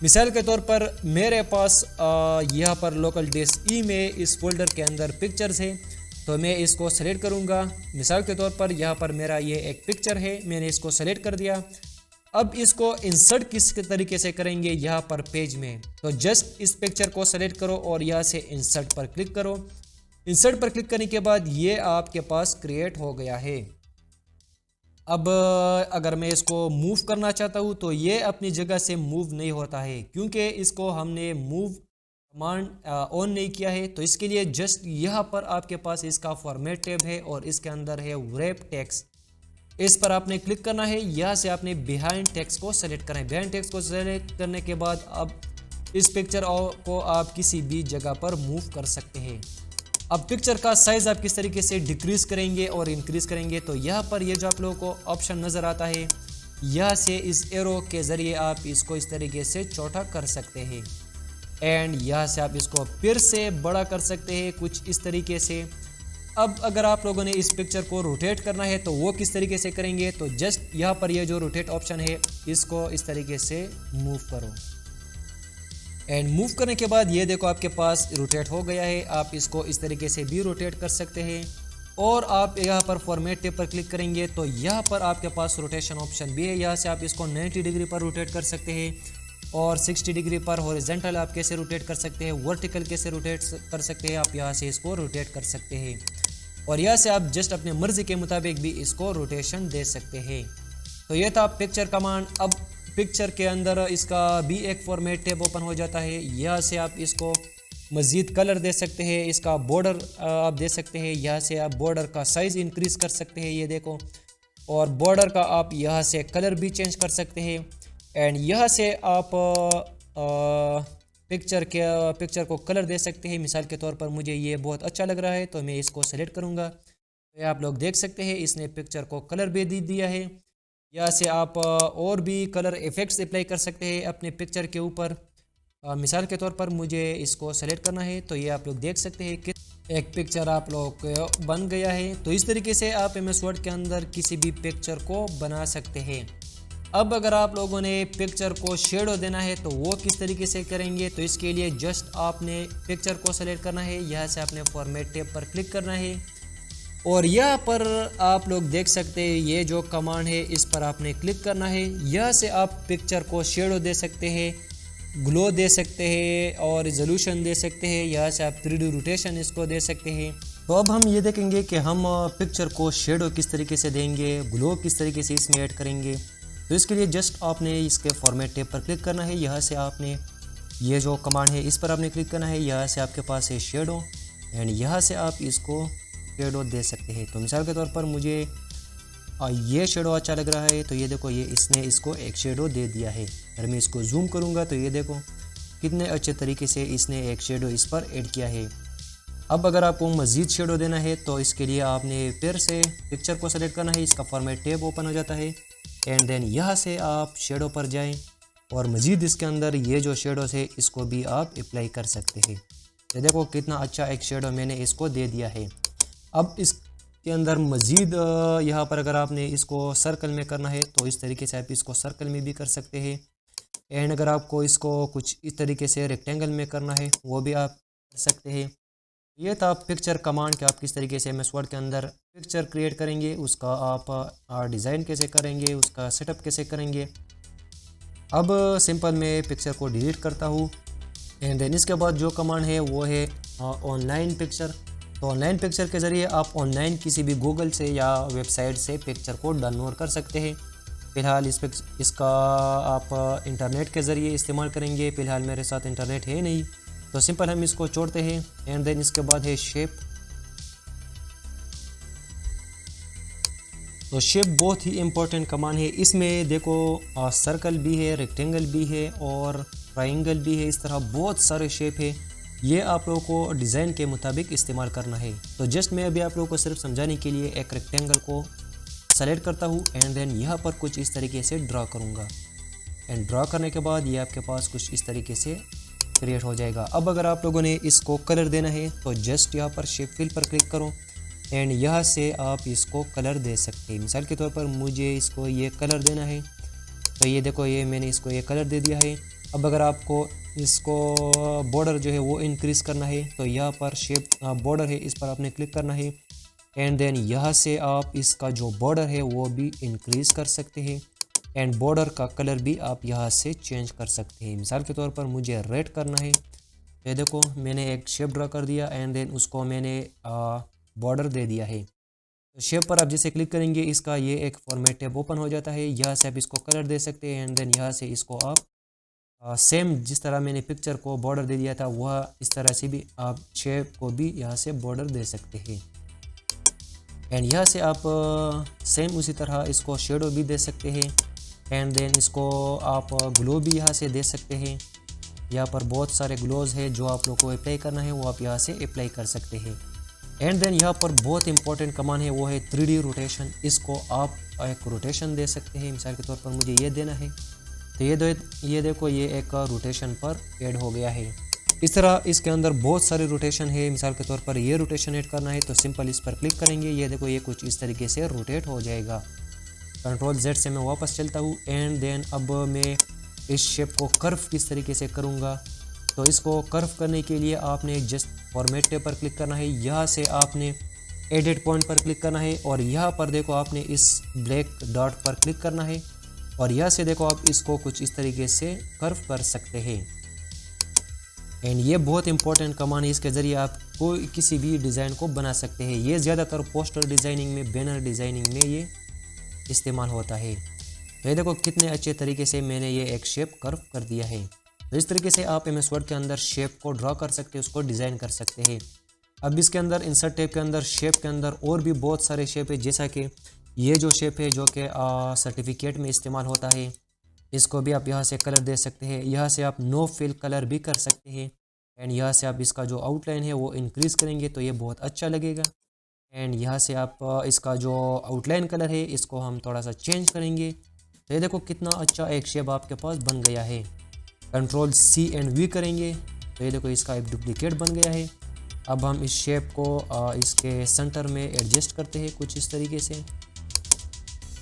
मिसाल के तौर पर मेरे पास यहाँ पर लोकल डिस्क ई में इस फोल्डर के अंदर पिक्चर्स है, तो मैं इसको सेलेक्ट करूँगा। मिसाल के तौर पर यहाँ पर मेरा ये एक पिक्चर है, मैंने इसको सेलेक्ट कर दिया। अब इसको इंसर्ट किस तरीके से करेंगे यहाँ पर पेज में, तो जस्ट इस पिक्चर को सेलेक्ट करो और यहाँ से इंसर्ट पर क्लिक करो। इंसर्ट पर क्लिक करने के बाद ये आपके पास क्रिएट हो गया है। अब अगर मैं इसको मूव करना चाहता हूँ तो ये अपनी जगह से मूव नहीं होता है, क्योंकि इसको हमने मूव कमांड ऑन नहीं किया है। तो इसके लिए जस्ट यहाँ पर आपके पास इसका फॉर्मेट टैब है और इसके अंदर है रैप टेक्स्ट, इस पर आपने क्लिक करना है। यहाँ से आपने बिहाइंड टेक्स्ट को सेलेक्ट करना है। बिहाइंड टेक्स्ट को सेलेक्ट करने के बाद अब इस पिक्चर को आप किसी भी जगह पर मूव कर सकते हैं। अब पिक्चर का साइज़ आप किस तरीके से डिक्रीज़ करेंगे और इंक्रीज़ करेंगे, तो यहाँ पर ये जो आप लोगों को ऑप्शन नज़र आता है, यहाँ से इस एरो के ज़रिए आप इसको इस तरीके से छोटा कर सकते हैं एंड यहाँ से आप इसको फिर से बड़ा कर सकते हैं कुछ इस तरीके से। अब अगर आप लोगों ने इस पिक्चर को रोटेट करना है तो वो किस तरीके से करेंगे, तो जस्ट यहाँ पर ये जो रोटेट ऑप्शन है इसको इस तरीके से मूव करो एंड मूव करने के बाद ये देखो आपके पास रोटेट हो गया है। आप इसको इस तरीके से भी रोटेट कर सकते हैं और आप यहाँ पर फॉर्मेट टैब पर क्लिक करेंगे तो यहाँ पर आपके पास रोटेशन ऑप्शन भी है। यहाँ से आप इसको 90 डिग्री पर रोटेट कर सकते हैं और 60 डिग्री पर हॉरिजॉन्टल आप कैसे रोटेट कर सकते हैं, वर्टिकल कैसे रोटेट कर सकते हैं, आप यहाँ से इसको रोटेट कर सकते हैं और यहाँ से आप जस्ट अपने मर्जी के मुताबिक भी इसको रोटेशन दे सकते हैं। तो ये था पिक्चर कमांड। अब पिक्चर के अंदर इसका भी एक फॉर्मेट टैब ओपन हो जाता है। यहाँ से आप इसको मज़ीद कलर दे सकते हैं, इसका बॉर्डर आप दे सकते हैं। यहाँ से आप बॉर्डर का साइज़ इंक्रीज़ कर सकते हैं, ये देखो, और बॉर्डर का आप यहाँ से कलर भी चेंज कर सकते हैं एंड यहाँ से आप पिक्चर को कलर दे सकते हैं। मिसाल के तौर पर मुझे ये बहुत अच्छा लग रहा है तो मैं इसको सेलेक्ट करूँगा। तो आप लोग देख सकते हैं इसने पिक्चर को कलर भी दे दिया है। यहाँ से आप और भी कलर इफ़ेक्ट्स अप्लाई कर सकते हैं अपने पिक्चर के ऊपर। मिसाल के तौर पर मुझे इसको सेलेक्ट करना है तो ये आप लोग देख सकते हैं कि एक पिक्चर आप लोगों को बन गया है। तो इस तरीके से आप MS वर्ड के अंदर किसी भी पिक्चर को बना सकते हैं। अब अगर आप लोगों ने पिक्चर को शेडो देना है तो वो किस तरीके से करेंगे, तो इसके लिए जस्ट आपने पिक्चर को सेलेक्ट करना है। यहाँ से आपने फॉर्मेट टैब पर क्लिक करना है और यहाँ पर आप लोग देख सकते हैं ये जो कमांड है इस पर आपने क्लिक करना है। यहाँ से आप पिक्चर को शेडो दे सकते हैं, ग्लो दे सकते हैं और रिजोल्यूशन दे सकते हैं। यहाँ से आप 3D रोटेशन इसको दे सकते हैं। तो अब हम ये देखेंगे कि हम पिक्चर को शेडो किस तरीके से देंगे, ग्लो किस तरीके से इसमें ऐड करेंगे। तो इसके लिए जस्ट आपने इसके फॉर्मेट टैब पर क्लिक करना है। यहाँ से आपने ये जो कमांड है इस पर आपने क्लिक करना है। यहाँ से आपके पास है शेडो एंड यहाँ से आप इसको शेडो दे सकते हैं। तो मिसाल के तौर पर मुझे ये शेडो अच्छा लग रहा है तो ये देखो ये इसने इसको एक शेडो दे दिया है। अगर मैं इसको जूम करूँगा तो ये देखो कितने अच्छे तरीके से इसने एक शेडो इस पर ऐड किया है। अब अगर आपको मज़ीद शेडो देना है तो इसके लिए आपने फिर से पिक्चर को सेलेक्ट करना है, इसका फॉर्मेट टैब ओपन हो जाता है एंड देन यहाँ से आप शेडो पर जाएं और मज़ीद इसके अंदर ये जो शेडोज़ है इसको भी आप अप्लाई कर सकते हैं। तो देखो कितना अच्छा एक शेडो मैंने इसको दे दिया है। अब इसके अंदर मज़ीद यहाँ पर अगर आपने इसको सर्कल में करना है तो इस तरीके से आप इसको सर्कल में भी कर सकते हैं एंड अगर आपको इसको कुछ इस तरीके से रेक्टेंगल में करना है वो भी आप कर सकते हैं। ये था पिक्चर कमांड कि आप किस तरीके से MS वर्ड के अंदर पिक्चर क्रिएट करेंगे, उसका आप डिज़ाइन कैसे करेंगे, उसका सेटअप कैसे करेंगे। अब सिंपल मैं पिक्चर को डिलीट करता हूँ एंड देन इसके बाद जो कमांड है वो है ऑनलाइन पिक्चर। तो ऑनलाइन पिक्चर के ज़रिए आप ऑनलाइन किसी भी गूगल से या वेबसाइट से पिक्चर को डाउनलोड कर सकते हैं। फ़िलहाल इसका आप इंटरनेट के ज़रिए इस्तेमाल करेंगे। फ़िलहाल मेरे साथ इंटरनेट है नहीं, तो सिंपल हम इसको छोड़ते हैं। एंड देन इसके बाद है शेप। तो शेप बहुत ही इम्पोर्टेंट कमांड है। इसमें देखो सर्कल भी है, रेक्टेंगल भी है और ट्राइंगल भी है। इस तरह बहुत सारे शेप है। ये आप लोगों को डिज़ाइन के मुताबिक इस्तेमाल करना है। तो जस्ट मैं अभी आप लोगों को सिर्फ समझाने के लिए एक रेक्टेंगल को सेलेक्ट करता हूँ एंड देन यहाँ पर कुछ इस तरीके से ड्रा करूँगा। एंड ड्रा करने के बाद ये आपके पास कुछ इस तरीके से क्रिएट हो जाएगा। अब अगर आप लोगों ने इसको कलर देना है तो जस्ट यहाँ पर शेप फिल पर क्लिक करो एंड यहाँ से आप इसको कलर दे सकते हैं। मिसाल के तौर पर मुझे इसको ये कलर देना है, तो ये देखो ये मैंने इसको ये कलर दे दिया है। अब अगर आपको इसको बॉर्डर जो है वो इंक्रीज़ करना है तो यहाँ पर शेप बॉर्डर है, इस पर आपने क्लिक करना है एंड देन यहाँ से आप इसका जो बॉर्डर है वो भी इंक्रीज़ कर सकते हैं एंड बॉर्डर का कलर भी आप यहाँ से चेंज कर सकते हैं। मिसाल के तौर पर मुझे रेड करना है, ये देखो मैंने एक शेप ड्रा कर दिया एंड देन उसको मैंने बॉर्डर दे दिया है। तो शेप पर आप जैसे क्लिक करेंगे इसका ये एक फॉर्मेट टैब ओपन हो जाता है। यहाँ से आप इसको कलर दे सकते हैं एंड देन यहाँ से इसको आप सेम जिस तरह मैंने पिक्चर को बॉर्डर दे दिया था वह इस तरह से भी आप शेप को भी यहाँ से बॉर्डर दे सकते हैं। एंड यहाँ से आप सेम उसी तरह इसको शेडो भी दे सकते हैं एंड देन इसको आप ग्लो भी यहाँ से दे सकते हैं। यहाँ पर बहुत सारे ग्लोज है जो आप लोग को अप्लाई करना है वो आप यहाँ से अप्लाई कर सकते हैं। एंड देन यहाँ पर बहुत इंपॉर्टेंट कमांड है वो है 3D रोटेशन। इसको आप एक रोटेशन दे सकते हैं। मिसाल के तौर पर मुझे ये देना है तो ये देखो ये एक रोटेशन पर ऐड हो गया है। इस तरह इसके अंदर बहुत सारे रोटेशन है। मिसाल के तौर पर ये रोटेशन ऐड करना है तो सिंपल इस पर क्लिक करेंगे, ये देखो ये कुछ इस तरीके से रोटेट हो जाएगा। कंट्रोल Z से मैं वापस चलता हूँ एंड देन अब मैं इस शेप को कर्व किस तरीके से करूँगा। तो इसको कर्व करने के लिए आपने जस्ट फॉर्मेट टैब पर क्लिक करना है, यहाँ से आपने एडिट पॉइंट पर क्लिक करना है और यहाँ पर देखो आपने इस ब्लैक डॉट पर क्लिक करना है और यहाँ से देखो आप इसको कुछ इस तरीके से कर्व कर सकते हैं। एंड ये बहुत इंपॉर्टेंट कमांड है, इसके ज़रिए आप कोई किसी भी डिज़ाइन को बना सकते हैं। ये ज़्यादातर पोस्टर डिज़ाइनिंग में, बैनर डिज़ाइनिंग में ये इस्तेमाल होता है। तो ये देखो कितने अच्छे तरीके से मैंने ये एक शेप कर्व कर दिया है। तो इस तरीके से आप MS वर्ड के अंदर शेप को ड्रा कर सकते हैं, उसको डिज़ाइन कर सकते हैं। अब इसके अंदर इंसर्ट टैब के अंदर शेप के अंदर और भी बहुत सारे शेप है, जैसा कि ये जो शेप है जो कि सर्टिफिकेट में इस्तेमाल होता है, इसको भी आप यहाँ से कलर दे सकते हैं। यहाँ से आप नो फिल कलर भी कर सकते हैं एंड यहाँ से आप इसका जो आउटलाइन है वो इंक्रीज़ करेंगे तो ये बहुत अच्छा लगेगा। एंड यहाँ से आप इसका जो आउटलाइन कलर है इसको हम थोड़ा सा चेंज करेंगे। तो ये देखो कितना अच्छा एक शेप आपके पास बन गया है। कंट्रोल C एंड V करेंगे तो ये देखो इसका एक डुप्लीकेट बन गया है। अब हम इस शेप को इसके सेंटर में एडजस्ट करते हैं कुछ इस तरीके से।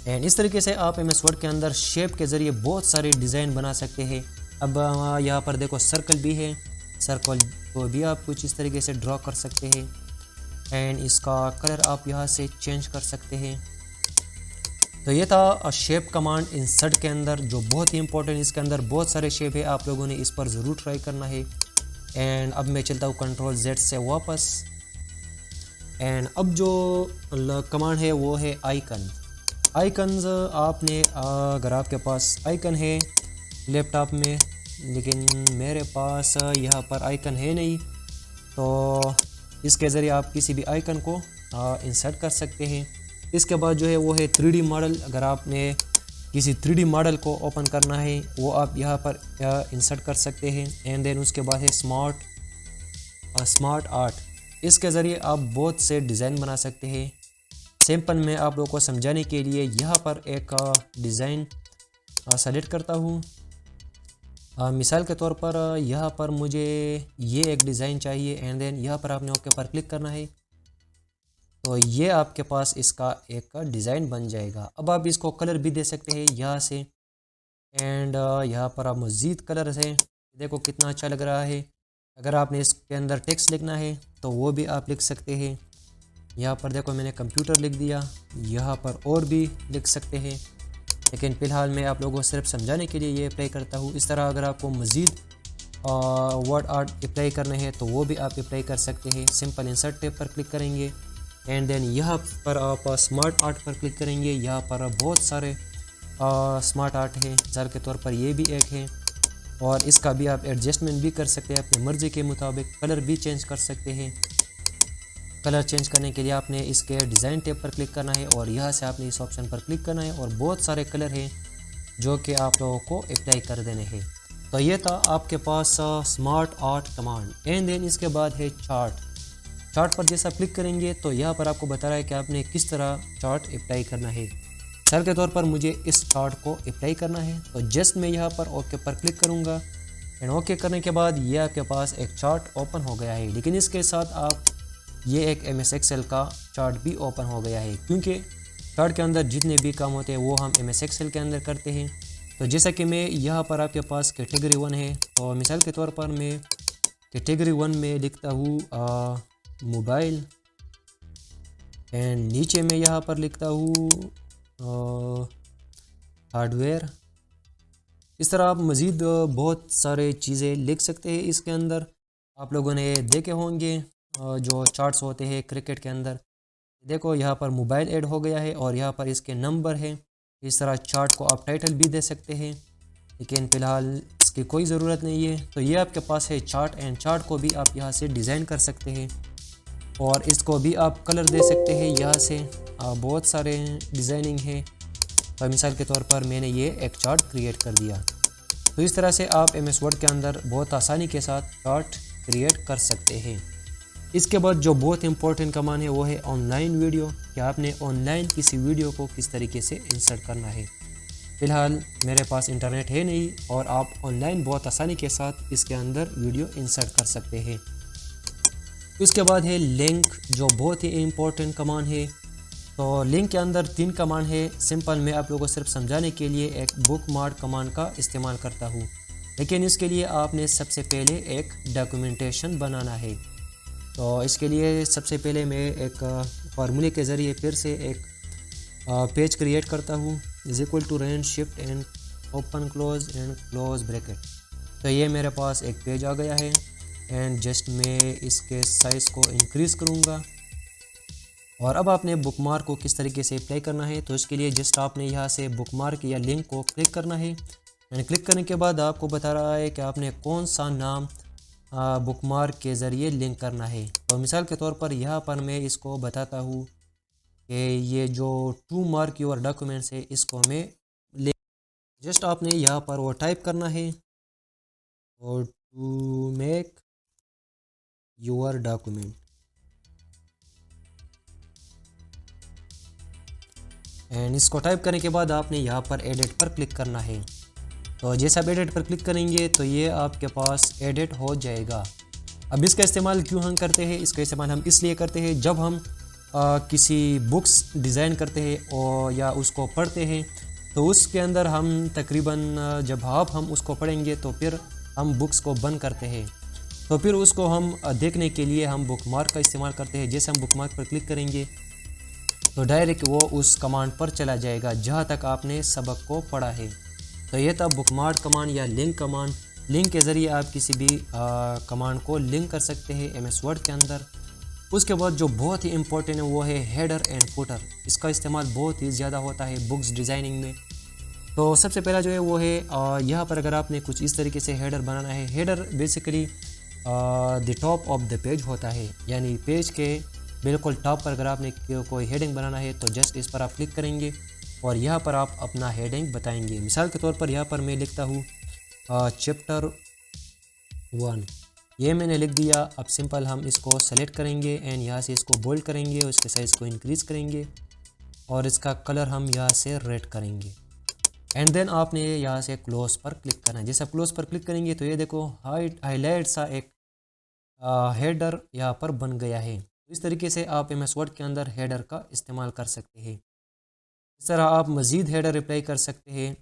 एंड इस तरीके से आप MS वर्ड के अंदर शेप के ज़रिए बहुत सारे डिज़ाइन बना सकते हैं। अब यहाँ पर देखो सर्कल भी है, सर्कल को भी आप कुछ इस तरीके से ड्रॉ कर सकते हैं एंड इसका कलर आप यहाँ से चेंज कर सकते हैं। तो ये था शेप कमांड इंसर्ट के अंदर जो बहुत ही इंपॉर्टेंट, इसके अंदर बहुत सारे शेप है, आप लोगों ने इस पर ज़रूर ट्राई करना है। एंड अब मैं चलता हूँ कंट्रोल Z से वापस। एंड अब जो कमांड है वो है आइकन। आइकन्स आपने अगर आपके पास आइकन है लैपटॉप में, लेकिन मेरे पास यहाँ पर आइकन है नहीं, तो इसके ज़रिए आप किसी भी आइकन को इंसर्ट कर सकते हैं। इसके बाद जो है वो है 3D मॉडल। अगर आपने किसी 3D मॉडल को ओपन करना है वो आप यहाँ पर इंसर्ट कर सकते हैं। एंड देन उसके बाद है स्मार्ट आर्ट। इसके ज़रिए आप बहुत से डिज़ाइन बना सकते हैं। सैम्पल में आप लोगों को समझाने के लिए यहाँ पर एक डिज़ाइन सेलेक्ट करता हूँ। मिसाल के तौर पर यहाँ पर मुझे ये एक डिज़ाइन चाहिए एंड देन यहाँ पर आपने ओके पर क्लिक करना है तो ये आपके पास इसका एक डिज़ाइन बन जाएगा। अब आप इसको कलर भी दे सकते हैं यहाँ से एंड यहाँ पर आप मज़ीद कलर है, देखो कितना अच्छा लग रहा है। अगर आपने इसके अंदर टेक्स्ट लिखना है तो वो भी आप लिख सकते हैं। यहाँ पर देखो मैंने कंप्यूटर लिख दिया, यहाँ पर और भी लिख सकते हैं, लेकिन फ़िलहाल मैं आप लोगों को सिर्फ समझाने के लिए ये अप्लाई करता हूँ। इस तरह अगर आपको मज़ीद वर्ड आर्ट अप्लाई करना है तो वो भी आप अप्लाई कर सकते हैं। सिंपल इंसर्ट टैब पर क्लिक करेंगे एंड देन यहाँ पर आप स्मार्ट आर्ट पर क्लिक करेंगे। यहाँ पर बहुत सारे स्मार्ट आर्ट है, मिसाल के तौर पर ये भी एक है और इसका भी आप एडजस्टमेंट भी कर सकते हैं अपनी मर्ज़ी के मुताबिक। कलर भी चेंज कर सकते हैं। कलर चेंज करने के लिए आपने इसके डिज़ाइन टैब पर क्लिक करना है और यहाँ से आपने इस ऑप्शन पर क्लिक करना है और बहुत सारे कलर हैं जो कि आप लोगों को अप्लाई कर देने हैं। तो ये था आपके पास smart art command. And then इसके बाद है चार्ट पर जैसा क्लिक करेंगे तो यहाँ पर आपको बता रहा है कि आपने किस तरह चार्ट अप्लाई करना है। मिसाल के तौर पर मुझे इस चार्ट को अप्लाई करना है तो जस्ट मैं यहाँ पर ओके पर क्लिक करूँगा एंड ओके करने के बाद ये आपके पास एक चार्ट ओपन हो गया है। लेकिन इसके साथ आप ये एक MS Excel का चार्ट भी ओपन हो गया है, क्योंकि चार्ट के अंदर जितने भी काम होते हैं वो हम MS Excel के अंदर करते हैं। तो जैसा कि मैं यहाँ पर आपके पास कैटेगरी 1 है तो मिसाल के तौर पर मैं कैटेगरी 1 में लिखता हूँ मोबाइल एंड नीचे मैं यहाँ पर लिखता हूँ हार्डवेयर। इस तरह आप मज़ीद बहुत सारे चीज़ें लिख सकते हैं। इसके अंदर आप लोगों ने देखे होंगे जो चार्ट्स होते हैं क्रिकेट के अंदर, देखो यहाँ पर मोबाइल ऐड हो गया है और यहाँ पर इसके नंबर है। इस तरह चार्ट को आप टाइटल भी दे सकते हैं, लेकिन फ़िलहाल इसकी कोई ज़रूरत नहीं है। तो ये आपके पास है चार्ट एंड चार्ट को भी आप यहाँ से डिज़ाइन कर सकते हैं और इसको भी आप कलर दे सकते हैं। यहाँ से बहुत सारे डिज़ाइनिंग है। तो मिसाल के तौर पर मैंने ये एक चार्ट क्रिएट कर दिया। तो इस तरह से आप MS वर्ड के अंदर बहुत आसानी के साथ चार्ट क्रिएट कर सकते हैं। इसके बाद जो बहुत इंपॉर्टेंट कमांड है वो है ऑनलाइन वीडियो, कि आपने ऑनलाइन किसी वीडियो को किस तरीके से इंसर्ट करना है। फ़िलहाल मेरे पास इंटरनेट है नहीं और आप ऑनलाइन बहुत आसानी के साथ इसके अंदर वीडियो इंसर्ट कर सकते हैं। उसके बाद है लिंक, जो बहुत ही इम्पोर्टेंट कमांड है। तो लिंक के अंदर 3 कमांड है। सिंपल मैं आप लोगों को सिर्फ समझाने के लिए एक बुक मार्क कमांड का इस्तेमाल करता हूँ, लेकिन इसके लिए आपने सबसे पहले एक डॉक्यूमेंटेशन बनाना है। तो इसके लिए सबसे पहले मैं एक फार्मूले के ज़रिए फिर से एक पेज क्रिएट करता हूँ। Is equal to range shift and open close and close bracket. तो ये मेरे पास एक पेज आ गया है एंड जस्ट मैं इसके साइज़ को इंक्रीज़ करूँगा। और अब आपने बुकमार्क को किस तरीके से अप्लाई करना है, तो इसके लिए जस्ट आपने यहाँ से बुकमार्क या लिंक को क्लिक करना है एंड क्लिक करने के बाद आपको बता रहा है कि आपने कौन सा नाम बुकमार्क के ज़रिए लिंक करना है। तो मिसाल के तौर पर यहाँ पर मैं इसको बताता हूँ कि ये जो टू मार्क योर डॉक्यूमेंट्स है इसको मैं ले, जस्ट आपने यहाँ पर वो टाइप करना है और to make your document and इसको टाइप करने के बाद आपने यहाँ पर एडिट पर क्लिक करना है। तो जैसे आप एडिट पर क्लिक करेंगे तो ये आपके पास एडिट हो जाएगा। अब इसका इस्तेमाल क्यों हम करते हैं, इसका इस्तेमाल हम इसलिए करते हैं जब हम किसी बुक्स डिज़ाइन करते हैं और या उसको पढ़ते हैं तो उसके अंदर हम तकरीबन जब हम उसको पढ़ेंगे तो फिर हम बुक्स को बंद करते हैं, तो फिर उसको हम देखने के लिए हम बुकमार्क का इस्तेमाल करते हैं। जैसे हम बुकमार्क पर क्लिक करेंगे तो डायरेक्ट वो उस कमांड पर चला जाएगा जहाँ तक आपने सबक को पढ़ा है। तो ये था बुकमार्क कमांड या लिंक कमांड। लिंक के ज़रिए आप किसी भी कमांड को लिंक कर सकते हैं MS वर्ड के अंदर। उसके बाद जो बहुत ही इम्पोर्टेंट है वो है हेडर एंड फुटर। इसका इस्तेमाल बहुत ही ज़्यादा होता है बुक्स डिज़ाइनिंग में। तो सबसे पहला जो है वो है यहाँ पर अगर आपने कुछ इस तरीके से हेडर बनाना है। Header basically the top of the page होता है, यानी पेज के बिल्कुल टॉप पर अगर आपने कोई हेडिंग बनाना है तो जस्ट इस पर आप क्लिक करेंगे और यहाँ पर आप अपना हेडिंग बताएंगे। मिसाल के तौर पर यहाँ पर मैं लिखता हूँ चैप्टर 1, ये मैंने लिख दिया। अब सिंपल हम इसको सेलेक्ट करेंगे एंड यहाँ से इसको बोल्ड करेंगे और इसके साइज़ को इंक्रीज़ करेंगे और इसका कलर हम यहाँ से रेड करेंगे एंड देन आपने यहाँ से क्लोज पर क्लिक करना है। जैसे आप क्लोज पर क्लिक करेंगे तो ये देखो हाईलाइट सा एक हेडर यहाँ पर बन गया है। इस तरीके से आप MS वर्ड के अंदर हेडर का इस्तेमाल कर सकते हैं। इस तरह आप मज़ीद हेडर अप्लाई कर सकते हैं।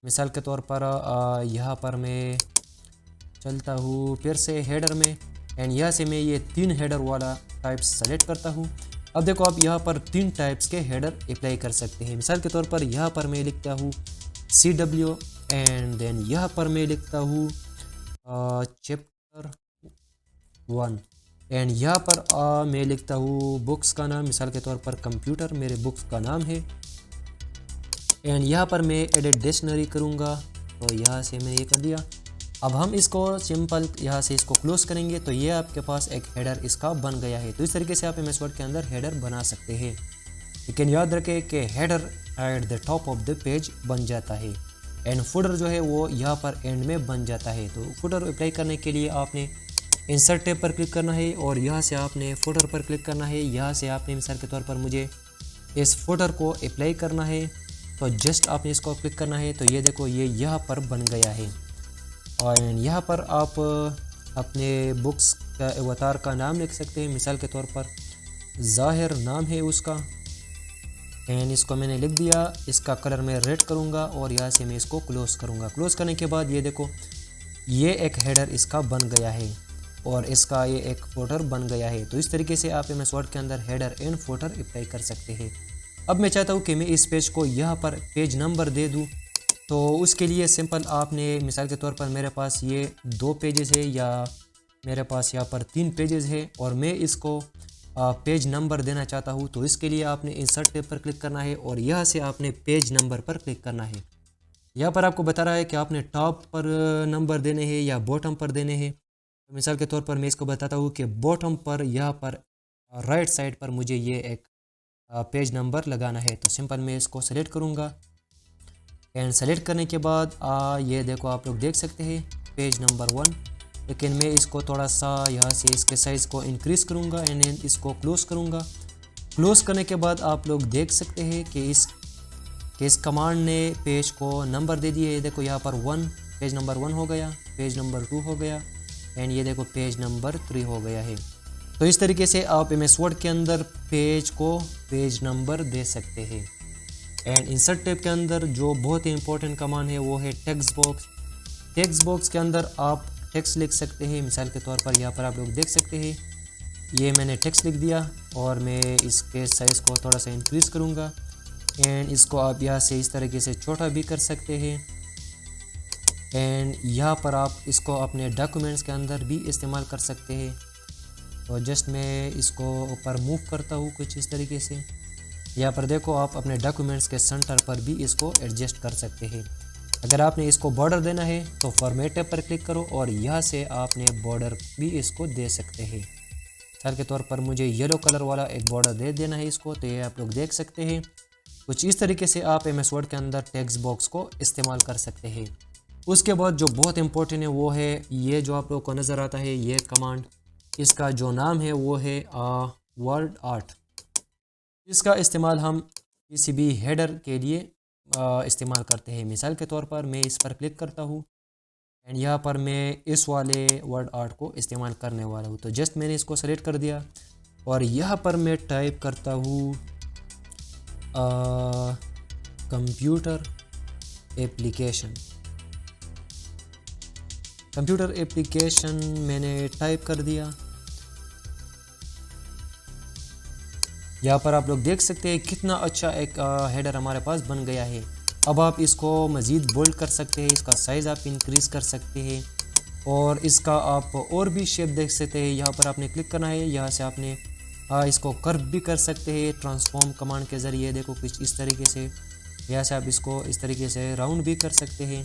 मिसाल के तौर पर यहाँ पर मैं चलता हूँ फिर से हेडर में एंड यहाँ से मैं ये 3 हेडर वाला टाइप्स सेलेक्ट करता हूँ। अब देखो आप यहाँ पर 3 टाइप्स के हेडर अप्लाई कर सकते हैं। मिसाल के तौर पर यहाँ पर मैं लिखता हूँ CW एंड देन यहाँ पर मैं लिखता हूँ चैप्टर 1 एंड यहाँ पर मैं लिखता हूँ बुक्स का नाम, मिसाल के तौर पर कंप्यूटर मेरे बुक्स का नाम है। एंड यहाँ पर मैं एडिट डिक्शनरी करूँगा, तो यहाँ से मैं ये कर दिया। अब हम इसको सिंपल यहाँ से इसको क्लोज करेंगे, तो ये आपके पास एक हेडर इसका बन गया है। तो इस तरीके से आप MS वर्ड के अंदर हेडर बना सकते हैं। लेकिन याद रखें कि header at the top of the page बन जाता है एंड फुटर जो है वो यहाँ पर एंड में बन जाता है। तो फुटर अप्लाई करने के लिए आपने इंसर्ट टैब पर क्लिक करना है और यहाँ से आपने फुटर पर क्लिक करना है। यहाँ से आपने मिसाल के तौर पर मुझे इस फुटर को अप्लाई करना है, तो जस्ट आपने इसको क्लिक करना है। तो ये देखो ये यहाँ पर बन गया है। और यहाँ पर आप अपने बुक्स का अवतार का नाम लिख सकते हैं, मिसाल के तौर पर ज़ाहिर नाम है उसका। एंड इसको मैंने लिख दिया, इसका कलर मैं रेड करूँगा और यहाँ से मैं इसको क्लोज़ करूँगा। क्लोज़ करने के बाद ये देखो ये एक हेडर इसका बन गया है और इसका ये एक फुटर बन गया है। तो इस तरीके से आप MS वर्ड के अंदर हेडर एंड फुटर अप्लाई कर सकते हैं। अब मैं चाहता हूँ कि मैं इस पेज को यहाँ पर पेज नंबर दे दूँ, तो उसके लिए सिंपल आपने मिसाल के तौर पर मेरे पास ये 2 पेजेस है या मेरे पास यहाँ पर 3 पेजेस है और मैं इसको पेज नंबर देना चाहता हूँ। तो इसके लिए आपने इंसर्ट टैब पर क्लिक करना है और यहाँ से आपने पेज नंबर पर क्लिक करना है। यहाँ पर आपको बता रहा है कि आपने टॉप पर नंबर देने हैं या बॉटम पर देने हैं। मिसाल के तौर पर मैं इसको बताता हूँ कि बॉटम पर यहाँ पर राइट साइड पर मुझे ये एक पेज नंबर लगाना है। तो सिंपल मैं इसको सेलेक्ट करूँगा एंड सेलेक्ट करने के बाद ये देखो आप लोग देख सकते हैं पेज नंबर 1। लेकिन मैं इसको थोड़ा सा यहाँ से इसके साइज़ को इंक्रीज़ करूँगा एंड इसको क्लोज़ करूँगा। क्लोज़ करने के बाद आप लोग देख सकते हैं कि इस कमांड ने पेज को नंबर दे दिए। देखो यहाँ पर 1 पेज नंबर 1 हो गया, पेज नंबर 2 हो गया एंड ये देखो पेज नंबर 3 हो गया है। तो इस तरीके से आप MS वर्ड के अंदर पेज को पेज नंबर दे सकते हैं। एंड इंसर्ट टैब के अंदर जो बहुत ही इंपॉर्टेंट कमांड है वो है टेक्स्ट बॉक्स। टेक्स्ट बॉक्स के अंदर आप टेक्स्ट लिख सकते हैं। मिसाल के तौर पर यहाँ पर आप लोग देख सकते हैं ये मैंने टेक्स्ट लिख दिया और मैं इसके साइज़ को थोड़ा सा इंक्रीज़ करूँगा एंड इसको आप यहाँ से इस तरीके से छोटा भी कर सकते हैं। एंड यहाँ पर आप इसको अपने डॉक्यूमेंट्स के अंदर भी इस्तेमाल कर सकते हैं। तो जस्ट मैं इसको ऊपर मूव करता हूँ कुछ इस तरीके से। यहाँ पर देखो आप अपने डॉक्यूमेंट्स के सेंटर पर भी इसको एडजस्ट कर सकते हैं। अगर आपने इसको बॉर्डर देना है तो फॉर्मेट टैब पर क्लिक करो और यहाँ से आपने बॉर्डर भी इसको दे सकते हैं। मिसाल के तौर पर मुझे येलो कलर वाला एक बॉर्डर दे देना है इसको, तो ये आप लोग देख सकते हैं। कुछ इस तरीके से आप MS वर्ड के अंदर टेक्स्ट बॉक्स को इस्तेमाल कर सकते हैं। उसके बाद जो बहुत इंपॉर्टेंट है वो है ये जो आप लोग को नज़र आता है ये कमांड, इसका जो नाम है वो है वर्ड आर्ट। इसका इस्तेमाल हम किसी भी हेडर के लिए इस्तेमाल करते हैं। मिसाल के तौर पर मैं इस पर क्लिक करता हूँ एंड यहाँ पर मैं इस वाले वर्ड आर्ट को इस्तेमाल करने वाला हूँ। तो जस्ट मैंने इसको सेलेक्ट कर दिया और यहाँ पर मैं टाइप करता हूँ कंप्यूटर एप्लीकेशन। कंप्यूटर एप्लीकेशन मैंने टाइप कर दिया। यहाँ पर आप लोग देख सकते हैं कितना अच्छा एक हेडर हमारे पास बन गया है। अब आप इसको मज़ीद बोल्ड कर सकते हैं, इसका साइज़ आप इंक्रीज़ कर सकते हैं और इसका आप और भी शेप देख सकते हैं। यहाँ पर आपने क्लिक करना है, यहाँ से आपने इसको कर्व भी कर सकते हैं ट्रांसफॉर्म कमांड के ज़रिए। देखो कुछ इस तरीके से, यहाँ से आप इसको इस तरीके से राउंड भी कर सकते हैं।